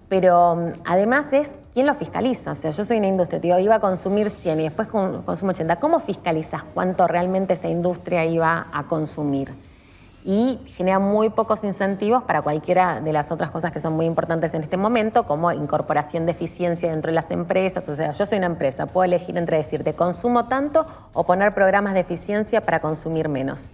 Pero además es, ¿quién lo fiscaliza? O sea, yo soy una industria, te digo, iba a consumir 100 y después consumo 80. ¿Cómo fiscalizas cuánto realmente esa industria iba a consumir? Y genera muy pocos incentivos para cualquiera de las otras cosas que son muy importantes en este momento, como incorporación de eficiencia dentro de las empresas. O sea, yo soy una empresa, puedo elegir entre decirte consumo tanto o poner programas de eficiencia para consumir menos.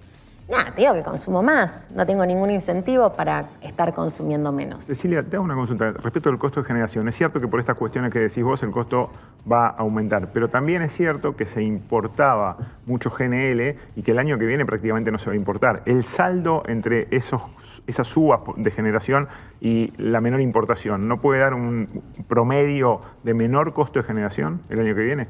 Nada, te digo que consumo más, no tengo ningún incentivo para estar consumiendo menos. Cecilia, te hago una consulta respecto al costo de generación. Es cierto que por estas cuestiones que decís vos el costo va a aumentar, pero también es cierto que se importaba mucho GNL y que el año que viene prácticamente no se va a importar. El saldo entre esas subas de generación y la menor importación, ¿no puede dar un promedio de menor costo de generación el año que viene?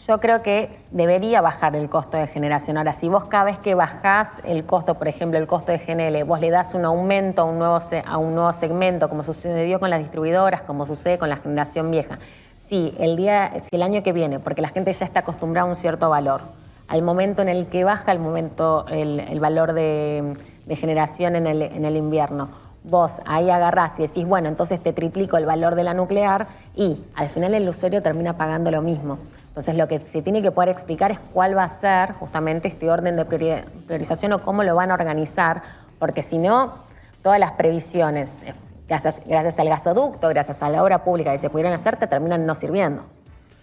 Yo creo que debería bajar el costo de generación. Ahora, si vos cada vez que bajás el costo, por ejemplo, el costo de GNL, vos le das un aumento a un nuevo segmento, como sucedió con las distribuidoras, como sucede con la generación vieja. Si el año que viene, porque la gente ya está acostumbrada a un cierto valor, al momento en el que baja el valor de generación en el invierno, vos ahí agarrás y decís, bueno, entonces te triplico el valor de la nuclear y al final el usuario termina pagando lo mismo. Entonces lo que se tiene que poder explicar es cuál va a ser justamente este orden de priorización o cómo lo van a organizar, porque si no, todas las previsiones, gracias al gasoducto, gracias a la obra pública que se pudieron hacer, te terminan no sirviendo.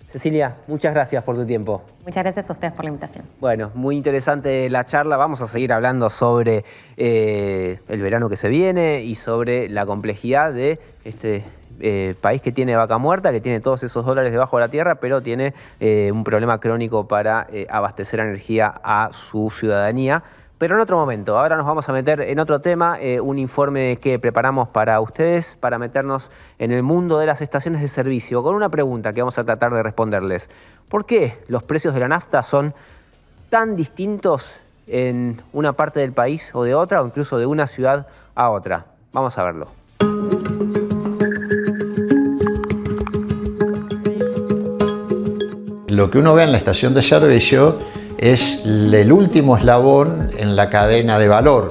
Cecilia, muchas gracias por tu tiempo. Muchas gracias a ustedes por la invitación. Bueno, muy interesante la charla. Vamos a seguir hablando sobre el verano que se viene y sobre la complejidad de este país que tiene vaca muerta, que tiene todos esos dólares debajo de la tierra, pero tiene un problema crónico para abastecer energía a su ciudadanía. Pero en otro momento. Ahora nos vamos a meter en otro tema, un informe que preparamos para ustedes, para meternos en el mundo de las estaciones de servicio, con una pregunta que vamos a tratar de responderles. ¿Por qué los precios de la nafta son tan distintos en una parte del país o de otra, o incluso de una ciudad a otra? Vamos a verlo. Lo que uno ve en la estación de servicio es el último eslabón en la cadena de valor,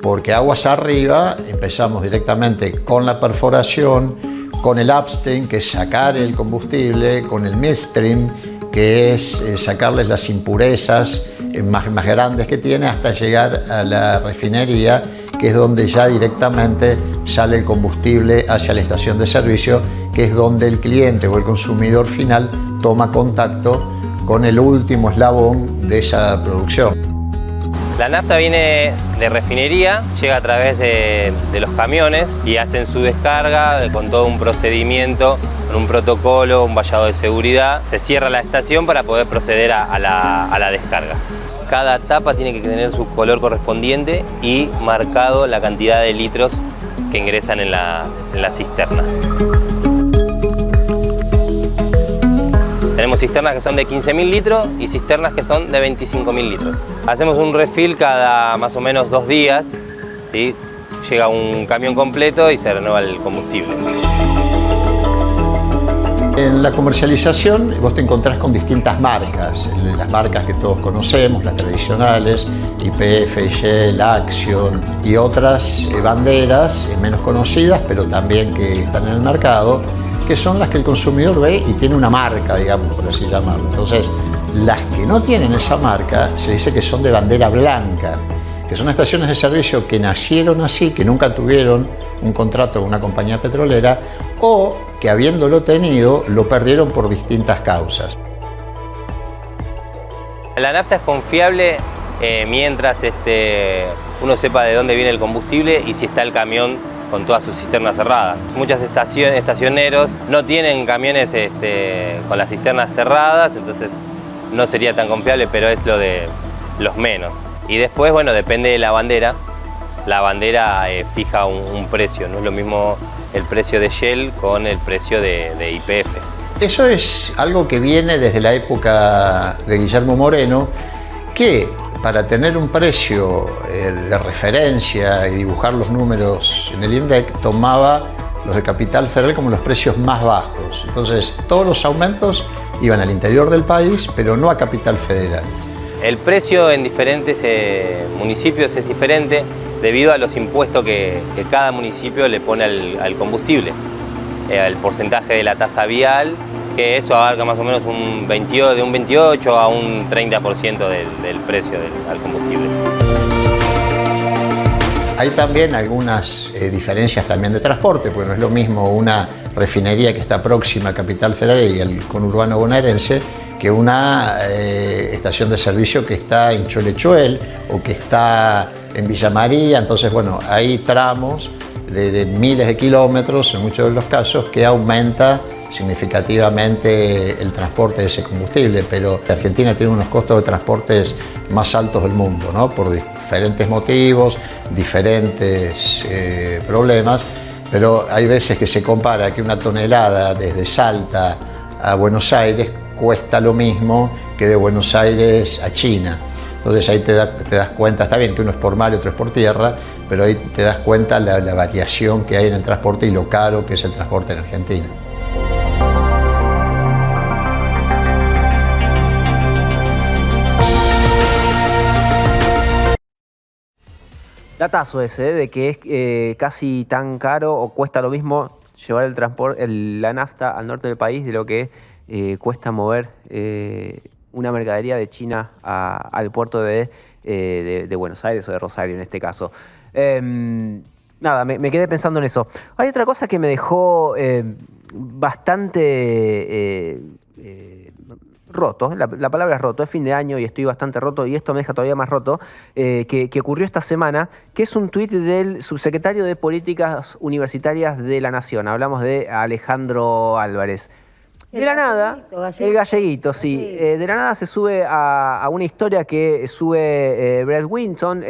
porque aguas arriba empezamos directamente con la perforación, con el upstream, que es sacar el combustible, con el midstream, que es sacarles las impurezas más grandes que tiene, hasta llegar a la refinería, que es donde ya directamente sale el combustible hacia la estación de servicio, que es donde el cliente o el consumidor final toma contacto con el último eslabón de esa producción. La nafta viene de refinería, llega a través de los camiones y hacen su descarga con todo un procedimiento, con un protocolo, un vallado de seguridad. Se cierra la estación para poder proceder a la descarga. Cada tapa tiene que tener su color correspondiente y marcado la cantidad de litros que ingresan en la cisterna. Tenemos cisternas que son de 15.000 litros y cisternas que son de 25.000 litros. Hacemos un refill cada más o menos 2 días, ¿sí? Llega un camión completo y se renueva el combustible. En la comercialización vos te encontrás con distintas marcas, las marcas que todos conocemos, las tradicionales, YPF, Shell, Action y otras banderas menos conocidas, pero también que están en el mercado, que son las que el consumidor ve y tiene una marca, digamos, por así llamarlo. Entonces, las que no tienen esa marca se dice que son de bandera blanca, que son estaciones de servicio que nacieron así, que nunca tuvieron un contrato con una compañía petrolera, o que habiéndolo tenido, lo perdieron por distintas causas. La nafta es confiable mientras uno sepa de dónde viene el combustible y si está el camión con todas sus cisternas cerradas. Muchas estacioneros no tienen camiones con las cisternas cerradas, entonces no sería tan confiable, pero es lo de los menos. Y después, bueno, depende de la bandera. La bandera fija un precio, no es lo mismo el precio de Shell con el precio de YPF. Eso es algo que viene desde la época de Guillermo Moreno, que para tener un precio de referencia y dibujar los números en el INDEC, tomaba los de Capital Federal como los precios más bajos. Entonces, todos los aumentos iban al interior del país, pero no a Capital Federal. El precio en diferentes municipios es diferente debido a los impuestos que cada municipio le pone al combustible. El porcentaje de la tasa vial, que eso abarca más o menos de un 28 a un 30% del precio al combustible. Hay también algunas diferencias también de transporte, porque no es lo mismo una refinería que está próxima a Capital Federal y al conurbano bonaerense que una estación de servicio que está en Cholechuel o que está en Villa María. Entonces, bueno, hay tramos de miles de kilómetros, en muchos de los casos, que aumenta significativamente el transporte de ese combustible, pero Argentina tiene unos costos de transportes más altos del mundo, ¿no? Por diferentes motivos, diferentes problemas, pero hay veces que se compara que una tonelada desde Salta a Buenos Aires cuesta lo mismo que de Buenos Aires a China. Entonces ahí te das cuenta, está bien que uno es por mar y otro es por tierra, pero ahí te das cuenta la variación que hay en el transporte y lo caro que es el transporte en Argentina. Datazo ese, de que es casi tan caro o cuesta lo mismo llevar el transporte, la nafta al norte del país de lo que cuesta mover una mercadería de China al puerto de Buenos Aires o de Rosario en este caso. Nada, me quedé pensando en eso. Hay otra cosa que me dejó bastante roto, la palabra es roto, es fin de año y estoy bastante roto y esto me deja todavía más roto, que ocurrió esta semana, que es un tuit del subsecretario de Políticas Universitarias de la Nación. Hablamos de Alejandro Álvarez. De la nada, el galleguito, sí. De la nada se sube a una historia que sube Brett Winton,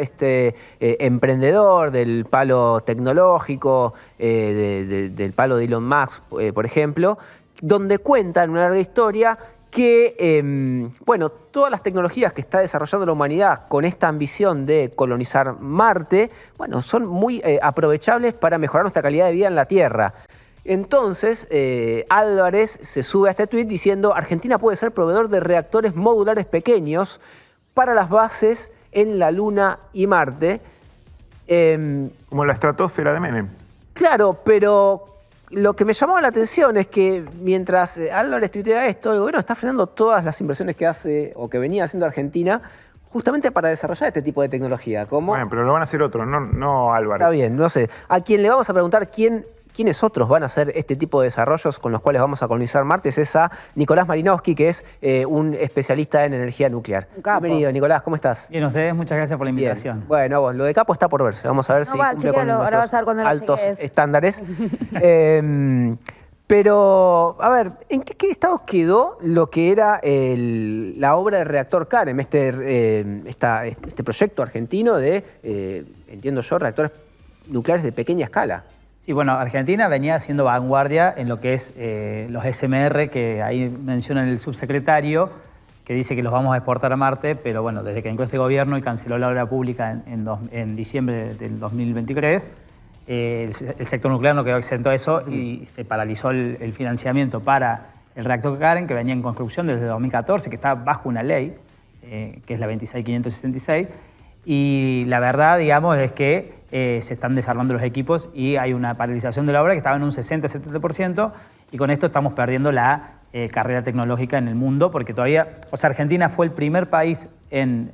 emprendedor del palo tecnológico, del palo de Elon Musk, por ejemplo, donde cuenta en una larga historia que, bueno, todas las tecnologías que está desarrollando la humanidad con esta ambición de colonizar Marte, bueno, son muy aprovechables para mejorar nuestra calidad de vida en la Tierra. Entonces, Álvarez se sube a este tuit diciendo: Argentina puede ser proveedor de reactores modulares pequeños para las bases en la Luna y Marte. Como la estratosfera de Menem. Claro, pero lo que me llamaba la atención es que mientras Álvarez tuitea esto, el gobierno está frenando todas las inversiones que hace o que venía haciendo Argentina justamente para desarrollar este tipo de tecnología. ¿Cómo? Bueno, pero lo van a hacer otros, no Álvarez. Está bien, no sé. A quien le vamos a preguntar quiénes otros van a hacer este tipo de desarrollos con los cuales vamos a colonizar Marte es a Nicolás Malinowski, que es un especialista en energía nuclear. Bienvenido, Nicolás, ¿cómo estás? Bien, ustedes, muchas gracias por la invitación. Bien. Bueno, vos, lo de capo está por verse. Vamos a ver si cumple con ahora vas a ver cuando lo altos chequees. estándares. Pero, a ver, ¿en qué estado quedó lo que era la obra del reactor CAREM, este proyecto argentino de, entiendo yo, reactores nucleares de pequeña escala? Sí, bueno, Argentina venía haciendo vanguardia en lo que es los SMR, que ahí menciona el subsecretario, que dice que los vamos a exportar a Marte, pero bueno, desde que entró este gobierno y canceló la obra pública en diciembre del 2023, el sector nuclear no quedó exento a eso y se paralizó el financiamiento para el reactor CAREM, que venía en construcción desde 2014, que está bajo una ley, que es la 26566, y la verdad, digamos, es que se están desarmando los equipos y hay una paralización de la obra que estaba en un 60-70%, y con esto estamos perdiendo la carrera tecnológica en el mundo, porque todavía, o sea, Argentina fue el primer país en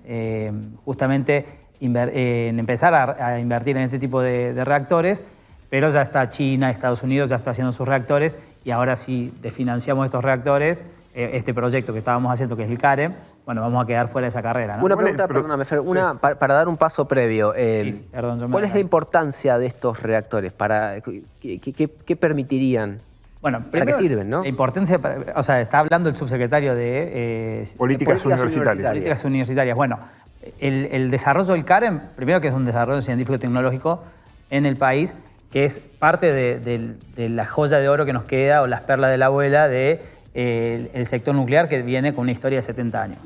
justamente en empezar a invertir en este tipo de reactores, pero ya está China, Estados Unidos ya está haciendo sus reactores, y ahora si desfinanciamos estos reactores, este proyecto que estábamos haciendo, que es el CAREM, bueno, vamos a quedar fuera de esa carrera, ¿no? Una pregunta, perdóname, Fer, para dar un paso previo. Sí, perdón, ¿Cuál es la importancia de estos reactores? ¿Qué permitirían? Bueno, ¿Para qué sirven, no? La importancia, o sea, está hablando el subsecretario de Políticas universitarias. Políticas universitarias. Bueno, el desarrollo del CAREM, primero que es un desarrollo científico-tecnológico en el país, que es parte de la joya de oro que nos queda, o las perlas de la abuela el sector nuclear, que viene con una historia de 70 años.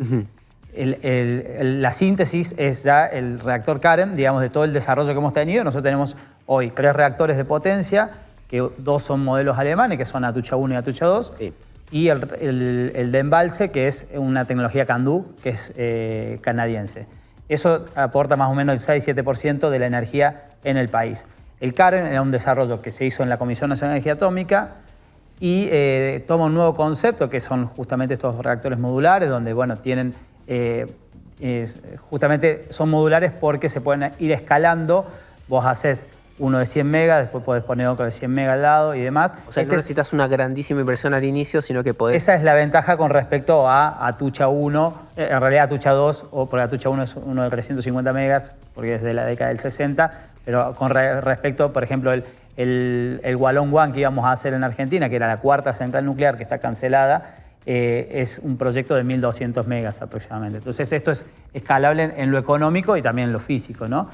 La síntesis es ya el reactor CAREM, digamos, de todo el desarrollo que hemos tenido. Nosotros tenemos hoy 3 reactores de potencia, que 2 son modelos alemanes, que son Atucha 1 y Atucha 2, sí, y el de embalse, que es una tecnología CANDU, que es canadiense. Eso aporta más o menos el 6-7% de la energía en el país. El CAREM era un desarrollo que se hizo en la Comisión Nacional de Energía Atómica, y toma un nuevo concepto, que son justamente estos reactores modulares, donde, bueno, tienen, justamente son modulares porque se pueden ir escalando. Vos haces uno de 100 megas, después podés poner otro de 100 megas al lado y demás. O sea, no necesitas una grandísima inversión al inicio, sino que podés... Esa es la ventaja con respecto a Atucha 1, en realidad Atucha 2, porque Atucha 1 es uno de 350 megas, porque es de la década del 60, pero con respecto, por ejemplo, el Wallón One que íbamos a hacer en Argentina, que era la 4ª central nuclear que está cancelada, es un proyecto de 1.200 megas aproximadamente. Entonces esto es escalable en lo económico y también en lo físico, ¿no?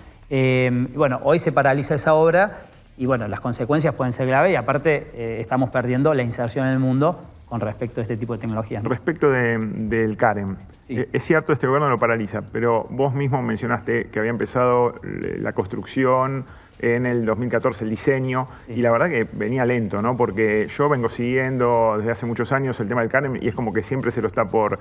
Bueno, hoy se paraliza esa obra y bueno, las consecuencias pueden ser graves, y aparte estamos perdiendo la inserción en el mundo con respecto a este tipo de tecnologías, ¿no? Respecto del CAREM, sí, es cierto, este gobierno lo paraliza, pero vos mismo mencionaste que había empezado la construcción en el 2014, el diseño, sí, y la verdad que venía lento, ¿no? Porque yo vengo siguiendo desde hace muchos años el tema del CAREM y es como que siempre se lo está por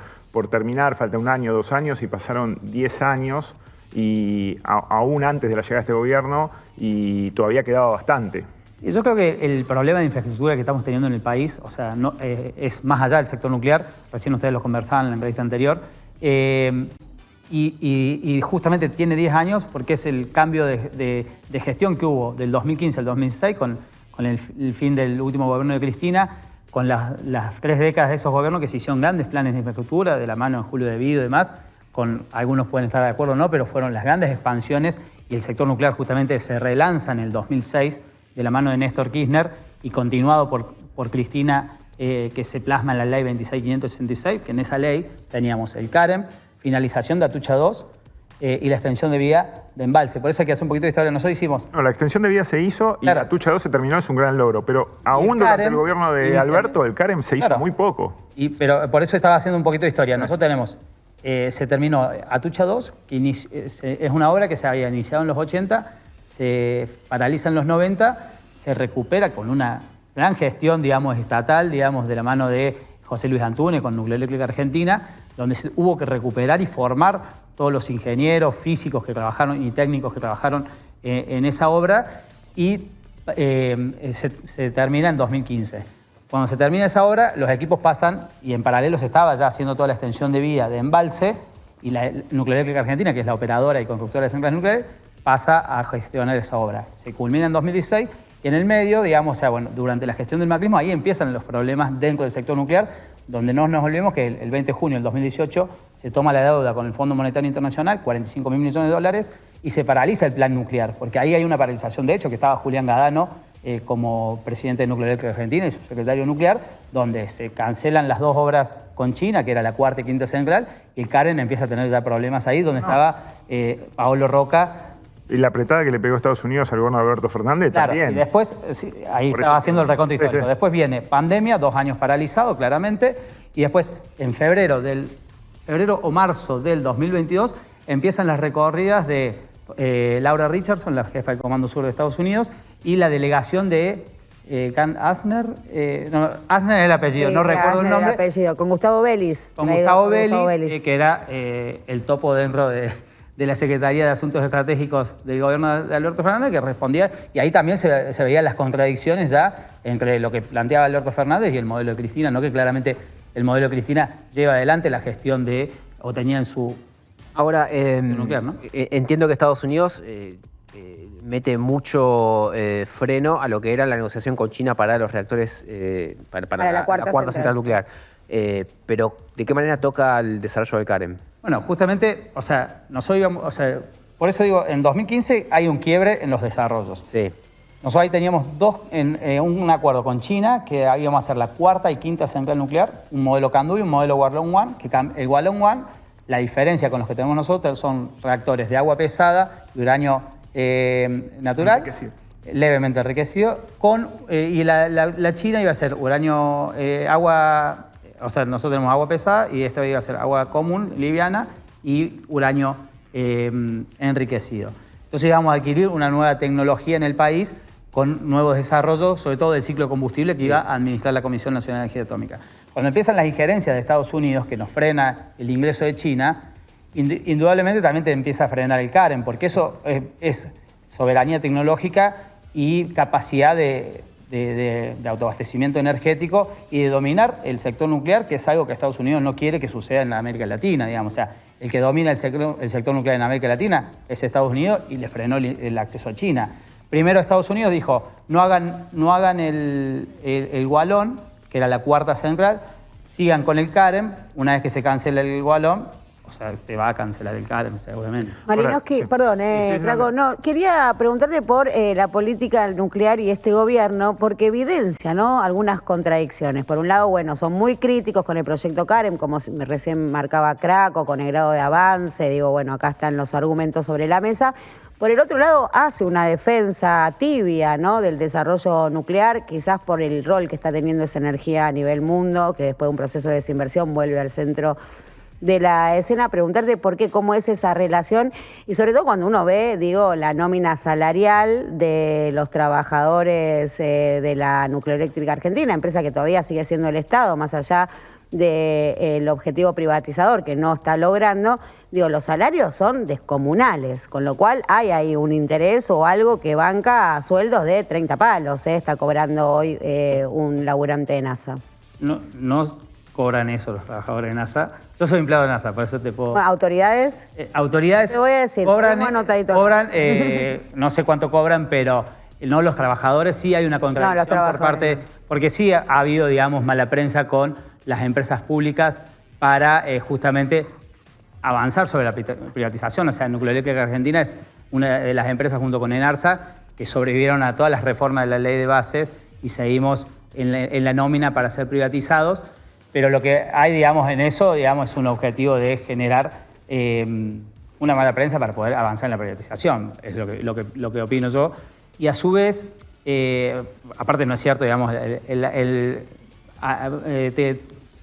terminar, falta 1 año, 2 años, y pasaron 10 años y aún antes de la llegada de este gobierno, y todavía quedaba bastante. Yo creo que el problema de infraestructura que estamos teniendo en el país, o sea, no, es más allá del sector nuclear, recién ustedes lo conversaban en la entrevista anterior, y justamente tiene 10 años porque es el cambio de gestión que hubo del 2015 al 2016 con el fin del último gobierno de Cristina, con las 3 décadas de esos gobiernos que se hicieron grandes planes de infraestructura, de la mano de Julio Devido y demás. Con algunos pueden estar de acuerdo o no, pero fueron las grandes expansiones, y el sector nuclear justamente se relanza en el 2006 de la mano de Néstor Kirchner y continuado por Cristina que se plasma en la ley 26.566, que en esa ley teníamos el CAREM, finalización de Atucha 2 y la extensión de vida de embalse. Por eso hay que hacer un poquito de historia. Nosotros hicimos... No, la extensión de vida se hizo y Claro. Atucha 2 se terminó, es un gran logro, pero aún durante el gobierno de Alberto, el CAREM se hizo Claro. muy poco. Pero por eso estaba haciendo un poquito de historia. Nosotros tenemos, se terminó Atucha 2, que es una obra que se había iniciado en los 80, se paraliza en los 90, se recupera con una gran gestión, digamos, estatal, digamos, de la mano de José Luis Antúnez con Nucleoeléctrica Argentina, donde se hubo que recuperar y formar todos los ingenieros físicos que trabajaron y técnicos que trabajaron en esa obra y se termina en 2015. Cuando se termina esa obra, los equipos pasan, y en paralelo se estaba ya haciendo toda la extensión de vida de embalse, y la Nucleoeléctrica Argentina, que es la operadora y constructora de centrales nucleares, pasa a gestionar esa obra. Se culmina en 2016 y en el medio, digamos, o sea, bueno, durante la gestión del macrismo, ahí empiezan los problemas dentro del sector nuclear, donde no nos olvidemos que el 20 de junio del 2018 se toma la deuda con el Fondo Monetario Internacional, 45.000 millones de dólares, y se paraliza el plan nuclear, porque ahí hay una paralización. De hecho, que estaba Julián Gadano como presidente de Nucleoeléctrica Argentina y subsecretario nuclear, donde se cancelan las dos obras con China, que era la cuarta y quinta central, y el CAREN empieza a tener ya problemas ahí, donde estaba Paolo Roca. Y la apretada que le pegó Estados Unidos al gobierno de Alberto Fernández Claro, también. y después, sí, ahí Por estaba eso, haciendo el reconto sí, histórico. sí. Después viene pandemia, 2 años paralizado, claramente, y después, en febrero o marzo del 2022, empiezan las recorridas de Laura Richardson, la jefa del Comando Sur de Estados Unidos, y la delegación de Can Asner. No, Asner es el apellido, Sí, no recuerdo el Asner, nombre. apellido, con Gustavo Vélez. Con traído Gustavo por Vélez, que era el topo dentro de la Secretaría de Asuntos Estratégicos del gobierno de Alberto Fernández, que respondía, y ahí también se veían las contradicciones ya entre lo que planteaba Alberto Fernández y el modelo de Cristina, ¿no? Que claramente el modelo de Cristina lleva adelante la gestión o tenía en su... Ahora, nuclear, ¿no? entiendo que Estados Unidos mete mucho freno a lo que era la negociación con China para los reactores, para la cuarta central nuclear. Pero, ¿de qué manera toca el desarrollo del CAREM? Bueno, justamente, o sea, por eso digo, en 2015 hay un quiebre en los desarrollos. Sí. Nosotros ahí teníamos un acuerdo con China, que íbamos a hacer la cuarta y quinta central nuclear, un modelo CANDU y un modelo Hualong One, que el Hualong One, la diferencia con los que tenemos nosotros son reactores de agua pesada y uranio natural, Enriquecido. levemente enriquecido, y la China iba a ser uranio, agua, o sea, nosotros tenemos agua pesada y esta iba a ser agua común, liviana, y uranio enriquecido. Entonces íbamos a adquirir una nueva tecnología en el país con nuevos desarrollos, sobre todo del ciclo de combustible que iba a administrar la Comisión Nacional de Energía Atómica. Cuando empiezan las injerencias de Estados Unidos, que nos frena el ingreso de China, indudablemente también te empieza a frenar el CAREM, porque eso es soberanía tecnológica y capacidad de autoabastecimiento energético y de dominar el sector nuclear, que es algo que Estados Unidos no quiere que suceda en la América Latina, digamos. O sea, el que domina el sector nuclear en América Latina es Estados Unidos y le frenó el acceso a China. Primero Estados Unidos dijo, no hagan el Hualón, que era la cuarta central, sigan con el CAREM, una vez que se cancela el Hualón, o sea, te va a cancelar el CAREM, seguramente. Malinowski, Ahora, sí. perdón, Sí, Drago, no, quería preguntarte por la política nuclear y este gobierno, porque evidencia, ¿no?, algunas contradicciones. Por un lado, bueno, son muy críticos con el proyecto CAREM, como recién marcaba Craco, con el grado de avance, digo, bueno, acá están los argumentos sobre la mesa. Por el otro lado, hace una defensa tibia, ¿no?, del desarrollo nuclear, quizás por el rol que está teniendo esa energía a nivel mundo, que después de un proceso de desinversión vuelve al centro de la escena. Preguntarte por qué, cómo es esa relación y sobre todo cuando uno ve, digo, la nómina salarial de los trabajadores de la Nucleoeléctrica Argentina, empresa que todavía sigue siendo el Estado, más allá del objetivo privatizador que no está logrando. Digo, los salarios son descomunales, con lo cual hay ahí un interés o algo que banca a sueldos de 30 palos, está cobrando hoy un laburante de NASA. No cobran eso los trabajadores de NASA. Yo soy empleado de NASA, por eso te puedo... Bueno, ¿autoridades? Autoridades Te voy a decir, cobran, tengo anotadito. no sé cuánto cobran, pero no los trabajadores. Sí hay una contradicción por parte... Porque sí ha habido, digamos, mala prensa con las empresas públicas para justamente avanzar sobre la privatización. O sea, Nucleoeléctrica Argentina es una de las empresas junto con ENARSA que sobrevivieron a todas las reformas de la ley de bases y seguimos en la nómina para ser privatizados, pero lo que hay, digamos, en eso, digamos, es un objetivo de generar una mala prensa para poder avanzar en la privatización, es lo que opino yo. Y a su vez, aparte no es cierto, digamos,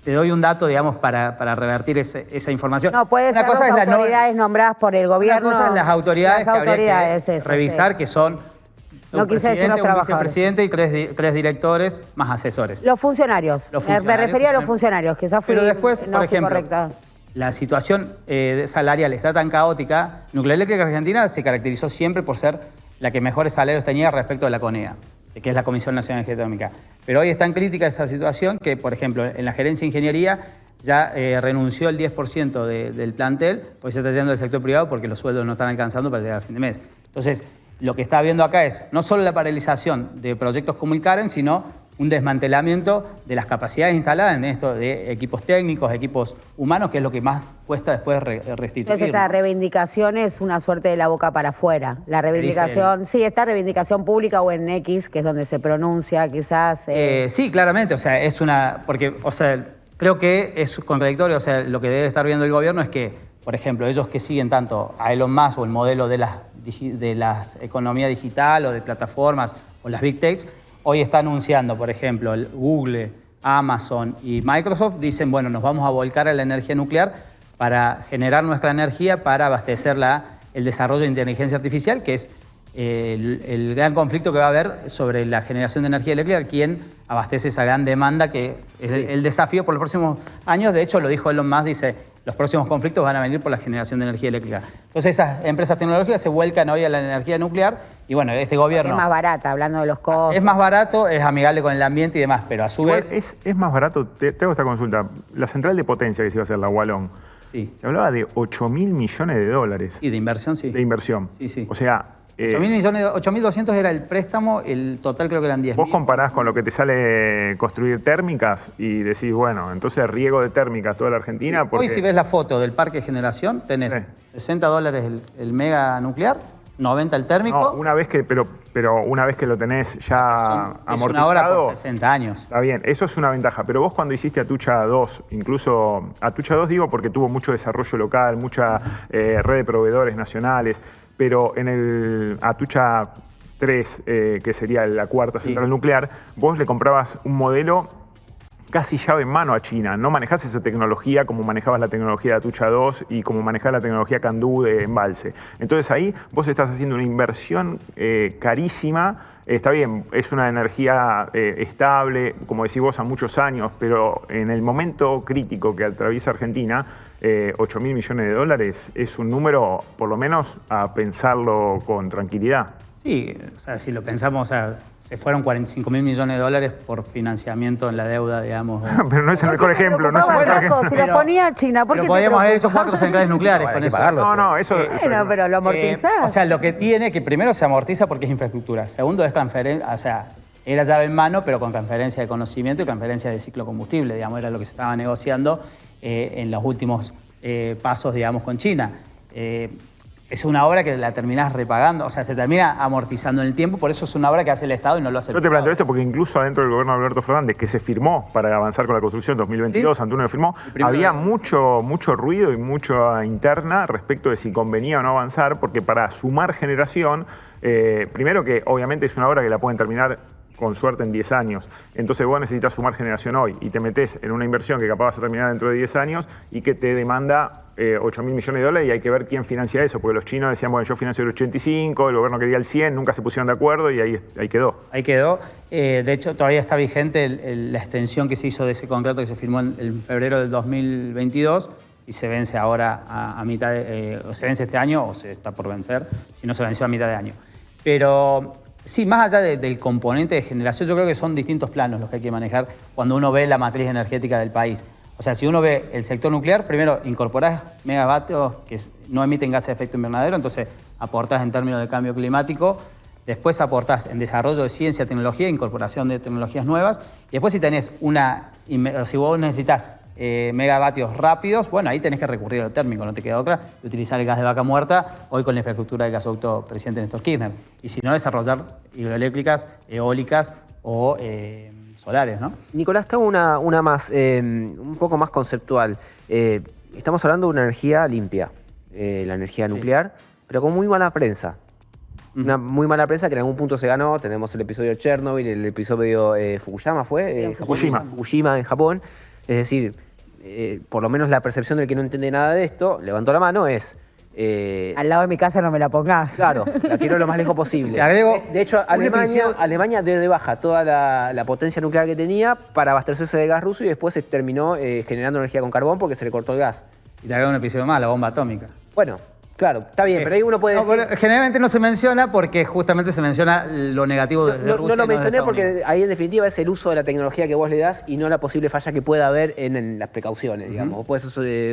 te doy un dato, digamos, para revertir esa información. No, puede ser las autoridades nombradas por el gobierno. Una cosa es las autoridades que habría que eso, revisar, que son no un quise decir los presidente, un trabajadores. vicepresidente y tres directores más asesores. Los funcionarios. Me refería a los funcionarios, quizás fui, pero después, no por fui ejemplo, correcta. La situación salarial está tan caótica. Nuclear Eléctrica Argentina se caracterizó siempre por ser la que mejores salarios tenía respecto de la CONEA, que es la Comisión Nacional de Energía Atómica. Pero hoy es tan crítica esa situación que, por ejemplo, en la gerencia de ingeniería ya renunció el 10% del plantel, porque se está yendo del sector privado porque los sueldos no están alcanzando para llegar a fin de mes. Entonces, lo que está habiendo acá es no solo la paralización de proyectos como el CAREN, sino un desmantelamiento de las capacidades instaladas en esto de equipos técnicos, equipos humanos, que es lo que más cuesta después restituir. Entonces esta reivindicación es una suerte de la boca para afuera. La reivindicación, sí, esta reivindicación pública o en X, que es donde se pronuncia quizás... Sí, claramente, o sea, es una... Porque, o sea, creo que es contradictorio, o sea, lo que debe estar viendo el gobierno es que, por ejemplo, ellos que siguen tanto a Elon Musk o el modelo de las economía digital o de plataformas o las Big Techs, hoy está anunciando, por ejemplo, Google, Amazon y Microsoft dicen, bueno, nos vamos a volcar a la energía nuclear para generar nuestra energía para abastecer el desarrollo de inteligencia artificial, que es el gran conflicto que va a haber sobre la generación de energía eléctrica, quién abastece esa gran demanda, que es el desafío por los próximos años. De hecho, lo dijo Elon Musk, dice, los próximos conflictos van a venir por la generación de energía eléctrica. Entonces esas empresas tecnológicas se vuelcan hoy a la energía nuclear y bueno, este gobierno... Es más barata, hablando de los costos. Es más barato, es amigable con el ambiente y demás, pero a su vez... Es más barato, te hago esta consulta, la central de potencia que se iba a hacer, la Wallón, sí. Se hablaba de 8.000 millones de dólares. Y de inversión, sí. De inversión. Sí, sí. O sea... 8.200 era el préstamo, el total creo que eran 10.000. Vos comparás con lo que te sale construir térmicas y decís, bueno, entonces riego de térmicas toda la Argentina. Sí. Porque... Hoy si ves la foto del parque de generación, tenés $60 el mega nuclear, 90 el térmico. No, una vez que, pero una vez que lo tenés ya amortizado... Es una hora por 60 años. Está bien, eso es una ventaja. Pero vos cuando hiciste Atucha 2, incluso Atucha 2 digo porque tuvo mucho desarrollo local, mucha red de proveedores nacionales, pero en el Atucha 3, que sería la cuarta central nuclear, vos le comprabas un modelo casi llave en mano a China. No manejás esa tecnología como manejabas la tecnología de Atucha 2 y como manejás la tecnología Candú de embalse. Entonces ahí vos estás haciendo una inversión carísima. Está bien, es una energía estable, como decís vos, a muchos años, pero en el momento crítico que atraviesa Argentina, 8.000 millones de dólares es un número, por lo menos, a pensarlo con tranquilidad. Sí, o sea, si lo pensamos, o sea, se fueron 45.000 millones de dólares por financiamiento en la deuda, digamos. Pero no es el mejor ejemplo. No es el mejor ejemplo. Si lo ponía China, ¿por qué te podríamos haber hecho 4 centrales nucleares con eso. No, eso... Bueno, pero lo amortizás. O sea, lo que tiene, que primero se amortiza porque es infraestructura. Segundo, es transferencia, o sea, era llave en mano, pero con transferencia de conocimiento y transferencia de ciclo combustible, digamos, era lo que se estaba negociando en los últimos pasos, digamos, con China. Es una obra que la terminás repagando, o sea, se termina amortizando en el tiempo, por eso es una obra que hace el Estado y no lo hace el Yo te Estado. planteo esto porque incluso adentro del gobierno de Alberto Fernández, que se firmó para avanzar con la construcción en 2022, ¿sí? Antonio firmó, había mucho ruido y mucha interna respecto de si convenía o no avanzar, porque para sumar generación, primero que obviamente es una obra que la pueden terminar con suerte en 10 años. Entonces vos necesitas sumar generación hoy y te metés en una inversión que capaz vas a terminar dentro de 10 años y que te demanda 8.000 millones de dólares y hay que ver quién financia eso, porque los chinos decían, bueno, yo financio el 85, el gobierno quería el 100, nunca se pusieron de acuerdo y ahí quedó. Ahí quedó. De hecho, todavía está vigente la extensión que se hizo de ese contrato que se firmó en febrero del 2022 y se vence ahora a mitad o se vence este año o se está por vencer, si no se venció a mitad de año. Pero... sí, más allá del componente de generación, yo creo que son distintos planos los que hay que manejar cuando uno ve la matriz energética del país. O sea, si uno ve el sector nuclear, primero incorporás megavatios que no emiten gases de efecto invernadero, entonces aportás en términos de cambio climático, después aportás en desarrollo de ciencia, tecnología, incorporación de tecnologías nuevas, y después si tenés si vos necesitas megavatios rápidos, bueno, ahí tenés que recurrir a lo térmico, no te queda otra, y utilizar el gas de vaca muerta, hoy con la infraestructura del gasoducto presidente Néstor Kirchner. Y si no, desarrollar hidroeléctricas, eólicas o solares, ¿no? Nicolás, te hago una más, un poco más conceptual. Estamos hablando de una energía limpia, la energía nuclear, pero con muy mala prensa. Una muy mala prensa que en algún punto se ganó. Tenemos el episodio Chernobyl, el episodio Fukuyama, ¿fue? Fukushima en Japón. Es decir, por lo menos la percepción del que no entiende nada de esto, levantó la mano, es... Al lado de mi casa no me la pongas. Claro, la quiero lo más lejos posible. Te agrego de hecho, Alemania dio de baja toda la potencia nuclear que tenía para abastecerse de gas ruso y después se terminó generando energía con carbón porque se le cortó el gas. Y te agrego un episodio más, la bomba atómica. Bueno, claro, está bien, pero ahí uno puede decir... pero generalmente no se menciona porque justamente se menciona lo negativo de Rusia. No lo mencioné de porque ahí en definitiva es el uso de la tecnología que vos le das y no la posible falla que pueda haber en las precauciones, digamos. Vos podés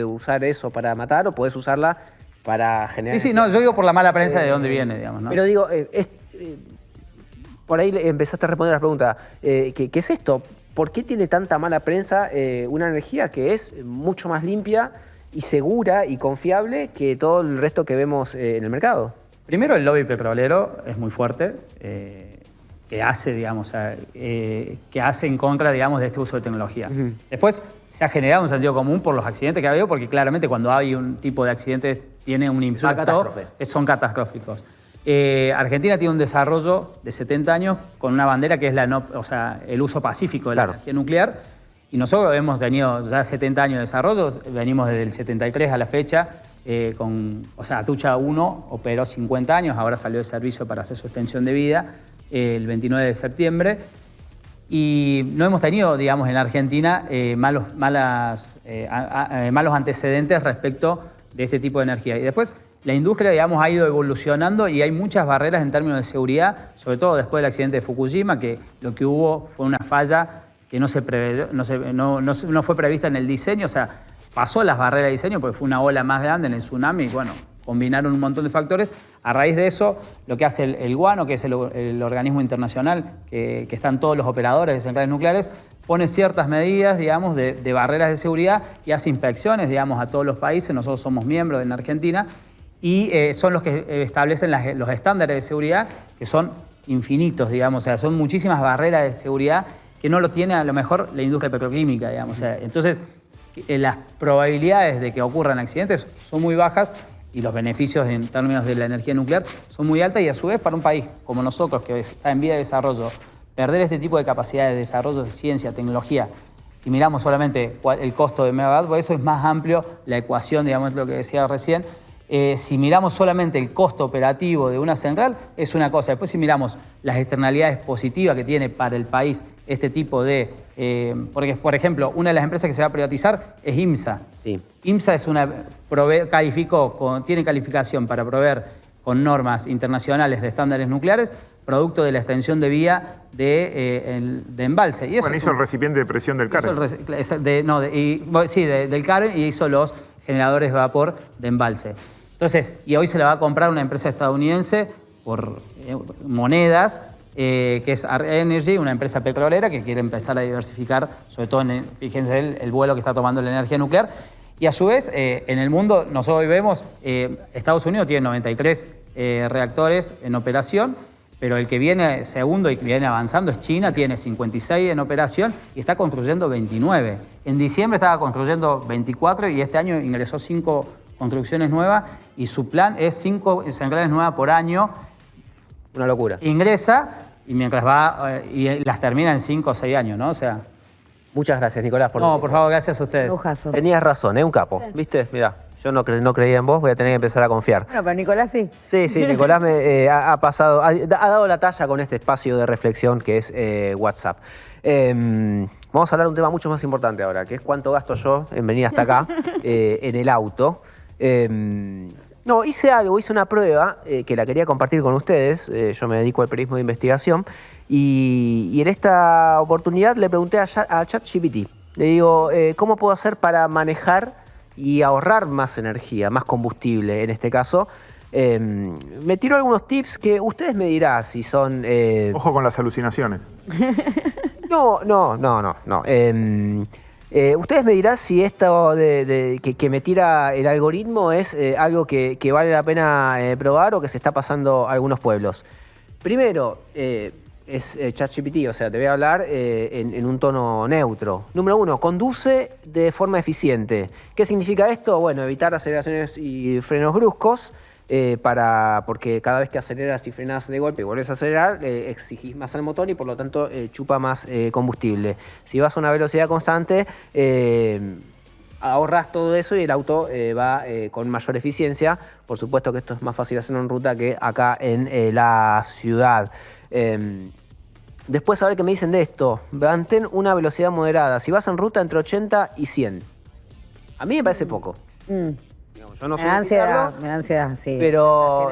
usar eso para matar o podés usarla para generar... Sí, no, yo digo por la mala prensa de dónde viene, digamos, ¿no? Pero digo, por ahí empezaste a responder la pregunta, ¿qué es esto? ¿Por qué tiene tanta mala prensa una energía que es mucho más limpia y segura y confiable que todo el resto que vemos en el mercado? Primero, el lobby petrolero es muy fuerte, que hace, digamos, que hace en contra, digamos, de este uso de tecnología. Después, se ha generado un sentido común por los accidentes que ha habido, porque claramente cuando hay un tipo de accidentes tiene un impacto. Es una catástrofe. Son catastróficos. Argentina tiene un desarrollo de 70 años con una bandera que es el uso pacífico de la energía nuclear. Y nosotros hemos tenido ya 70 años de desarrollo, venimos desde el 73 a la fecha, Atucha 1 operó 50 años, ahora salió de servicio para hacer su extensión de vida el 29 de septiembre. Y no hemos tenido, digamos, en Argentina malos antecedentes respecto de este tipo de energía. Y después la industria, digamos, ha ido evolucionando y hay muchas barreras en términos de seguridad, sobre todo después del accidente de Fukushima, que lo que hubo fue una falla que no fue prevista en el diseño, o sea, pasó las barreras de diseño porque fue una ola más grande en el tsunami y bueno, combinaron un montón de factores. A raíz de eso, lo que hace el WANO, que es el organismo internacional que están todos los operadores de centrales nucleares, pone ciertas medidas, digamos, de barreras de seguridad y hace inspecciones, digamos, a todos los países. Nosotros somos miembros en Argentina y son los que establecen los estándares de seguridad, que son infinitos, digamos, o sea, son muchísimas barreras de seguridad que no lo tiene a lo mejor la industria petroquímica, digamos. O sea, entonces, las probabilidades de que ocurran accidentes son muy bajas y los beneficios en términos de la energía nuclear son muy altas y a su vez para un país como nosotros, que está en vía de desarrollo, perder este tipo de capacidades de desarrollo de ciencia, tecnología, si miramos solamente el costo de megawatt, por eso es más amplio la ecuación, digamos, lo que decía recién. Si miramos solamente el costo operativo de una central, es una cosa. Después si miramos las externalidades positivas que tiene para el país este tipo de... porque, por ejemplo, una de las empresas que se va a privatizar es IMSA. Sí. IMSA es tiene calificación para proveer con normas internacionales de estándares nucleares, producto de la extensión de vía de embalse. Y eso hizo el recipiente de presión del Carmen. Del Carmen y hizo los generadores de vapor de embalse. Entonces, y hoy se la va a comprar una empresa estadounidense por monedas, que es ARC Energy, una empresa petrolera que quiere empezar a diversificar, sobre todo, fíjense el vuelo que está tomando la energía nuclear. Y a su vez, en el mundo, nosotros hoy vemos, Estados Unidos tiene 93 reactores en operación, pero el que viene segundo y que viene avanzando es China, tiene 56 en operación y está construyendo 29. En diciembre estaba construyendo 24 y este año ingresó 5 construcciones nuevas y su plan es 5 centrales nuevas por año. Una locura. Ingresa y mientras va y las termina en 5 o 6 años, ¿no? O sea... Muchas gracias, Nicolás. Por favor, gracias a ustedes. Lujazo. Tenías razón, un capo. ¿Viste? Mirá, yo no creía en vos, voy a tener que empezar a confiar. Bueno, pero Nicolás sí. Sí, Nicolás me ha dado la talla con este espacio de reflexión que es WhatsApp. Vamos a hablar de un tema mucho más importante ahora, que es cuánto gasto yo en venir hasta acá en el auto. Hice una prueba que la quería compartir con ustedes. Yo me dedico al periodismo de investigación y en esta oportunidad le pregunté a ChatGPT. Le digo, ¿cómo puedo hacer para manejar y ahorrar más energía, más combustible en este caso? Me tiró algunos tips que ustedes me dirán si son... Ojo con las alucinaciones. No. Ustedes me dirán si esto que me tira el algoritmo es algo que vale la pena probar o que se está pasando a algunos pueblos. Primero, es ChatGPT, o sea, te voy a hablar en un tono neutro. Número 1, conduce de forma eficiente. ¿Qué significa esto? Bueno, evitar aceleraciones y frenos bruscos, porque cada vez que aceleras y frenas de golpe y vuelves a acelerar, exigís más al motor y por lo tanto chupa más combustible. Si vas a una velocidad constante, ahorras todo eso y el auto va con mayor eficiencia. Por supuesto que esto es más fácil hacerlo en ruta que acá en la ciudad. Después a ver qué me dicen de esto. Mantén una velocidad moderada. Si vas en ruta entre 80 y 100. A mí me parece poco. Digamos, yo no me da ansiedad, sí. Pero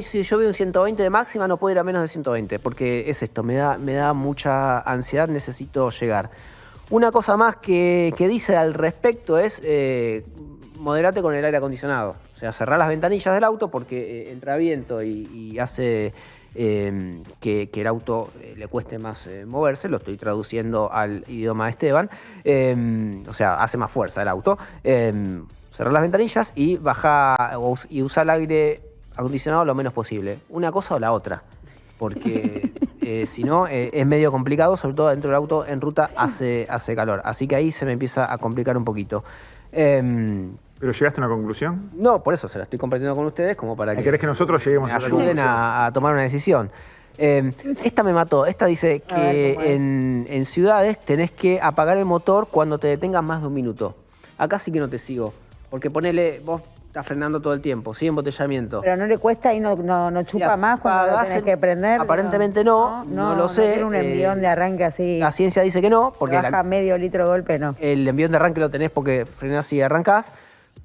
si yo veo un 120 de máxima, no puedo ir a menos de 120. Porque es esto, me da mucha ansiedad, necesito llegar. Una cosa más que dice al respecto es moderate con el aire acondicionado. O sea, cerrar las ventanillas del auto porque entra viento y hace que el auto le cueste más moverse. Lo estoy traduciendo al idioma de Esteban. O sea, hace más fuerza el auto. Cerrar las ventanillas y usa el aire acondicionado lo menos posible. Una cosa o la otra. Porque si no, es medio complicado, sobre todo dentro del auto en ruta hace calor. Así que ahí se me empieza a complicar un poquito. ¿Pero llegaste a una conclusión? No, por eso se la estoy compartiendo con ustedes, como para que ¿Querés que nosotros lleguemos me a la ayuden conclusión? a tomar una decisión? Esta me mató. Esta dice que en ciudades tenés que apagar el motor cuando te detengas más de 1 minuto. Acá sí que no te sigo. Porque ponele, vos estás frenando todo el tiempo, sigue embotellamiento. Pero no le cuesta y no chupa más cuando lo tenés que prender. Aparentemente no lo sé. No tiene un envión de arranque así. La ciencia dice que no, porque baja medio litro de golpe, no. El envión de arranque lo tenés porque frenás y arrancás.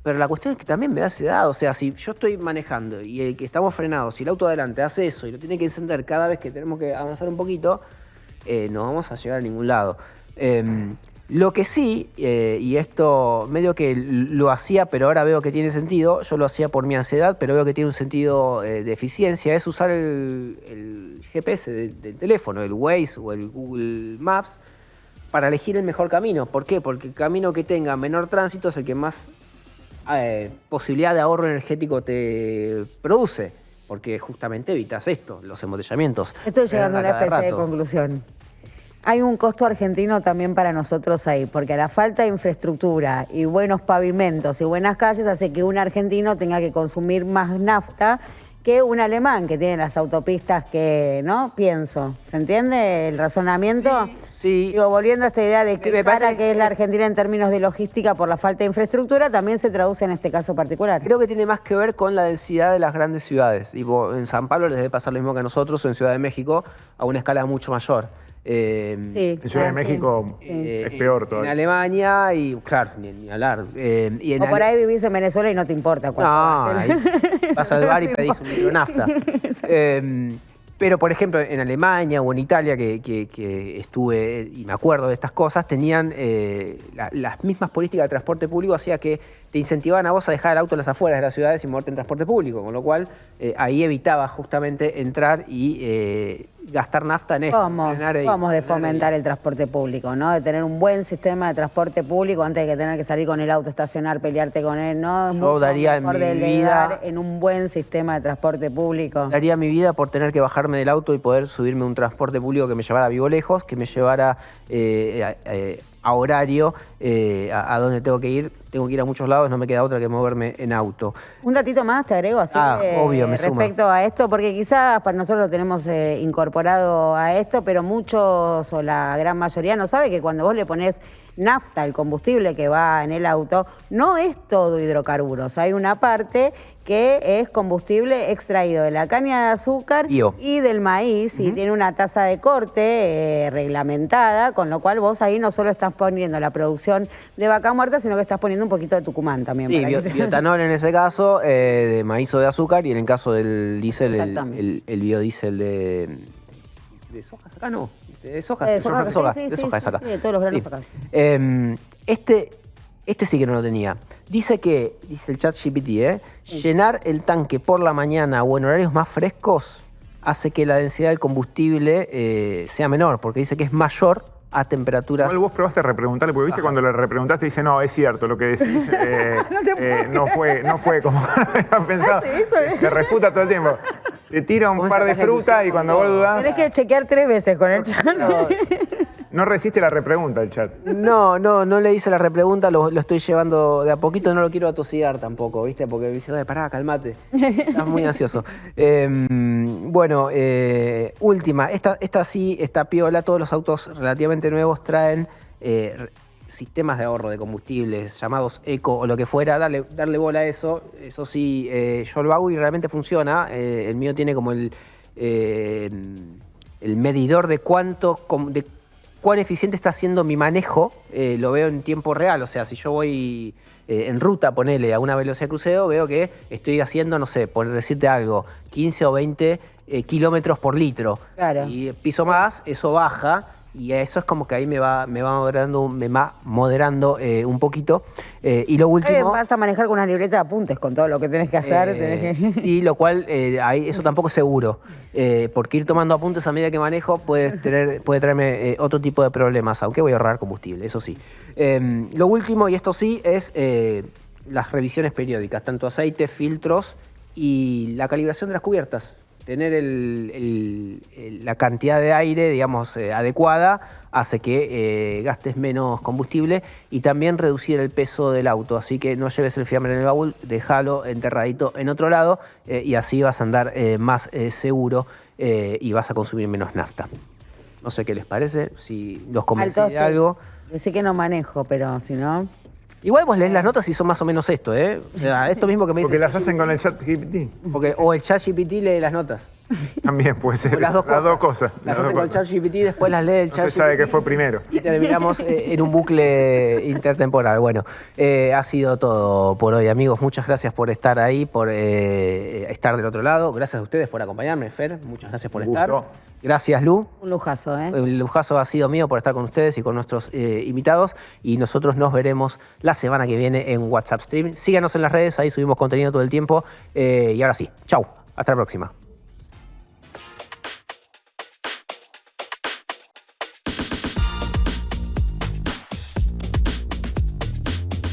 Pero la cuestión es que también me da ansiedad. O sea, si yo estoy manejando y que estamos frenados, si el auto adelante hace eso y lo tiene que encender cada vez que tenemos que avanzar un poquito, no vamos a llegar a ningún lado. Lo que sí, y esto medio que lo hacía, pero ahora veo que tiene sentido, yo lo hacía por mi ansiedad, pero veo que tiene un sentido de eficiencia, es usar el GPS del teléfono, el Waze o el Google Maps, para elegir el mejor camino. ¿Por qué? Porque el camino que tenga menor tránsito es el que más posibilidad de ahorro energético te produce, porque justamente evitas esto, los embotellamientos. Estoy llegando a una especie de conclusión. Hay un costo argentino también para nosotros ahí, porque la falta de infraestructura y buenos pavimentos y buenas calles hace que un argentino tenga que consumir más nafta que un alemán que tiene las autopistas que, ¿no? Pienso. ¿Se entiende el razonamiento? Sí. Digo, volviendo a esta idea de que cara que es la Argentina en términos de logística por la falta de infraestructura, también se traduce en este caso particular. Creo que tiene más que ver con la densidad de las grandes ciudades. En San Pablo les debe pasar lo mismo que a nosotros, o en Ciudad de México, a una escala mucho mayor. En Ciudad de México es peor todavía. En Alemania, y claro, ni hablar. O por ahí vivís en Venezuela y no te importa. No, ahí vas al bar y pedís un litro de nafta. Pero, por ejemplo, en Alemania o en Italia, que estuve y me acuerdo de estas cosas, tenían las mismas políticas de transporte público, hacía que te incentivaban a vos a dejar el auto en las afueras de las ciudades y moverte en transporte público, con lo cual ahí evitaba justamente entrar y gastar nafta en esto. Somos de fomentar el transporte público, ¿no? De tener un buen sistema de transporte público antes de que tener que salir con el auto, estacionar, pelearte con él, ¿no? Es mucho mejor delegar en un buen sistema de transporte público. Daría mi vida por tener que bajarme del auto y poder subirme a un transporte público que me llevara vivo lejos, que me llevara a horario, a donde tengo que ir. Tengo que ir a muchos lados, no me queda otra que moverme en auto. Un datito más te agrego así obvio, me respecto suma. a esto, porque quizás para nosotros lo tenemos incorporado a esto, pero muchos o la gran mayoría no sabe que cuando vos le ponés nafta, el combustible que va en el auto, no es todo hidrocarburos. Hay una parte que es combustible extraído de la caña de azúcar y del maíz, y tiene una tasa de corte reglamentada, con lo cual vos ahí no solo estás poniendo la producción de vaca muerta, sino que estás poniendo un poquito de Tucumán también. Sí, bioetanol en ese caso, de maíz o de azúcar, y en el caso del diésel, el biodiesel de soja, acá no. De soja, de soja es acá. Sí, de todos los granos acá. Este sí que no lo tenía. Dice el ChatGPT, llenar el tanque por la mañana o en horarios más frescos hace que la densidad del combustible sea menor, porque dice que es mayor a temperaturas... Igual vos probaste a repreguntarle, porque viste cuando le repreguntaste dice, no, es cierto lo que decís, no fue como había pensado. Te refuta todo el tiempo. Te tira un Vos par de sacás frutas y cuando vos dudás, Tenés que chequear 3 veces con el chat. no resiste la repregunta el chat. No le hice la repregunta, lo estoy llevando de a poquito, no lo quiero atosigar tampoco, ¿viste? Porque me dice, pará, calmate, estás muy ansioso. Bueno, última, esta sí está piola, todos los autos relativamente nuevos traen sistemas de ahorro de combustibles, llamados eco o lo que fuera, darle bola a eso sí, yo lo hago y realmente funciona. El mío tiene como el medidor de cuán eficiente está siendo mi manejo, lo veo en tiempo real. O sea, si yo voy en ruta, ponele a una velocidad de crucero, veo que estoy haciendo, no sé, por decirte algo, 15 o 20 kilómetros por litro. Claro. Y piso más, eso baja. Y eso es como que ahí me va moderando un poquito. Y lo último... Vas a manejar con una libreta de apuntes con todo lo que tenés que hacer. Sí, lo cual eso tampoco es seguro. Porque ir tomando apuntes a medida que manejo puede traerme otro tipo de problemas, aunque voy a ahorrar combustible, eso sí. Lo último, y esto sí, es las revisiones periódicas, tanto aceite, filtros y la calibración de las cubiertas. Tener la cantidad de aire, digamos, adecuada, hace que gastes menos combustible y también reducir el peso del auto. Así que no lleves el fiambre en el baúl, déjalo enterradito en otro lado y así vas a andar más seguro y vas a consumir menos nafta. No sé qué les parece, si los convencí de algo. Sé que no manejo, pero si no... Igual vos lees las notas y son más o menos esto, ¿eh? O sea, esto mismo que me dice. Porque las hacen con el chat GPT. O el chat GPT lee las notas. También puede ser. Las dos cosas. Las Las hacen con el chat GPT, después las lee el chat GPT. No se sabe qué fue primero. Y terminamos en un bucle intertemporal. Bueno, ha sido todo por hoy, amigos. Muchas gracias por estar ahí, por estar del otro lado. Gracias a ustedes por acompañarme, Fer. Muchas gracias por estar. Gracias, Lu. Un lujazo, ¿eh? El lujazo ha sido mío por estar con ustedes y con nuestros invitados. Y nosotros nos veremos la semana que viene en WhatsApp Stream. Síganos en las redes, ahí subimos contenido todo el tiempo. Y ahora sí, chau. Hasta la próxima.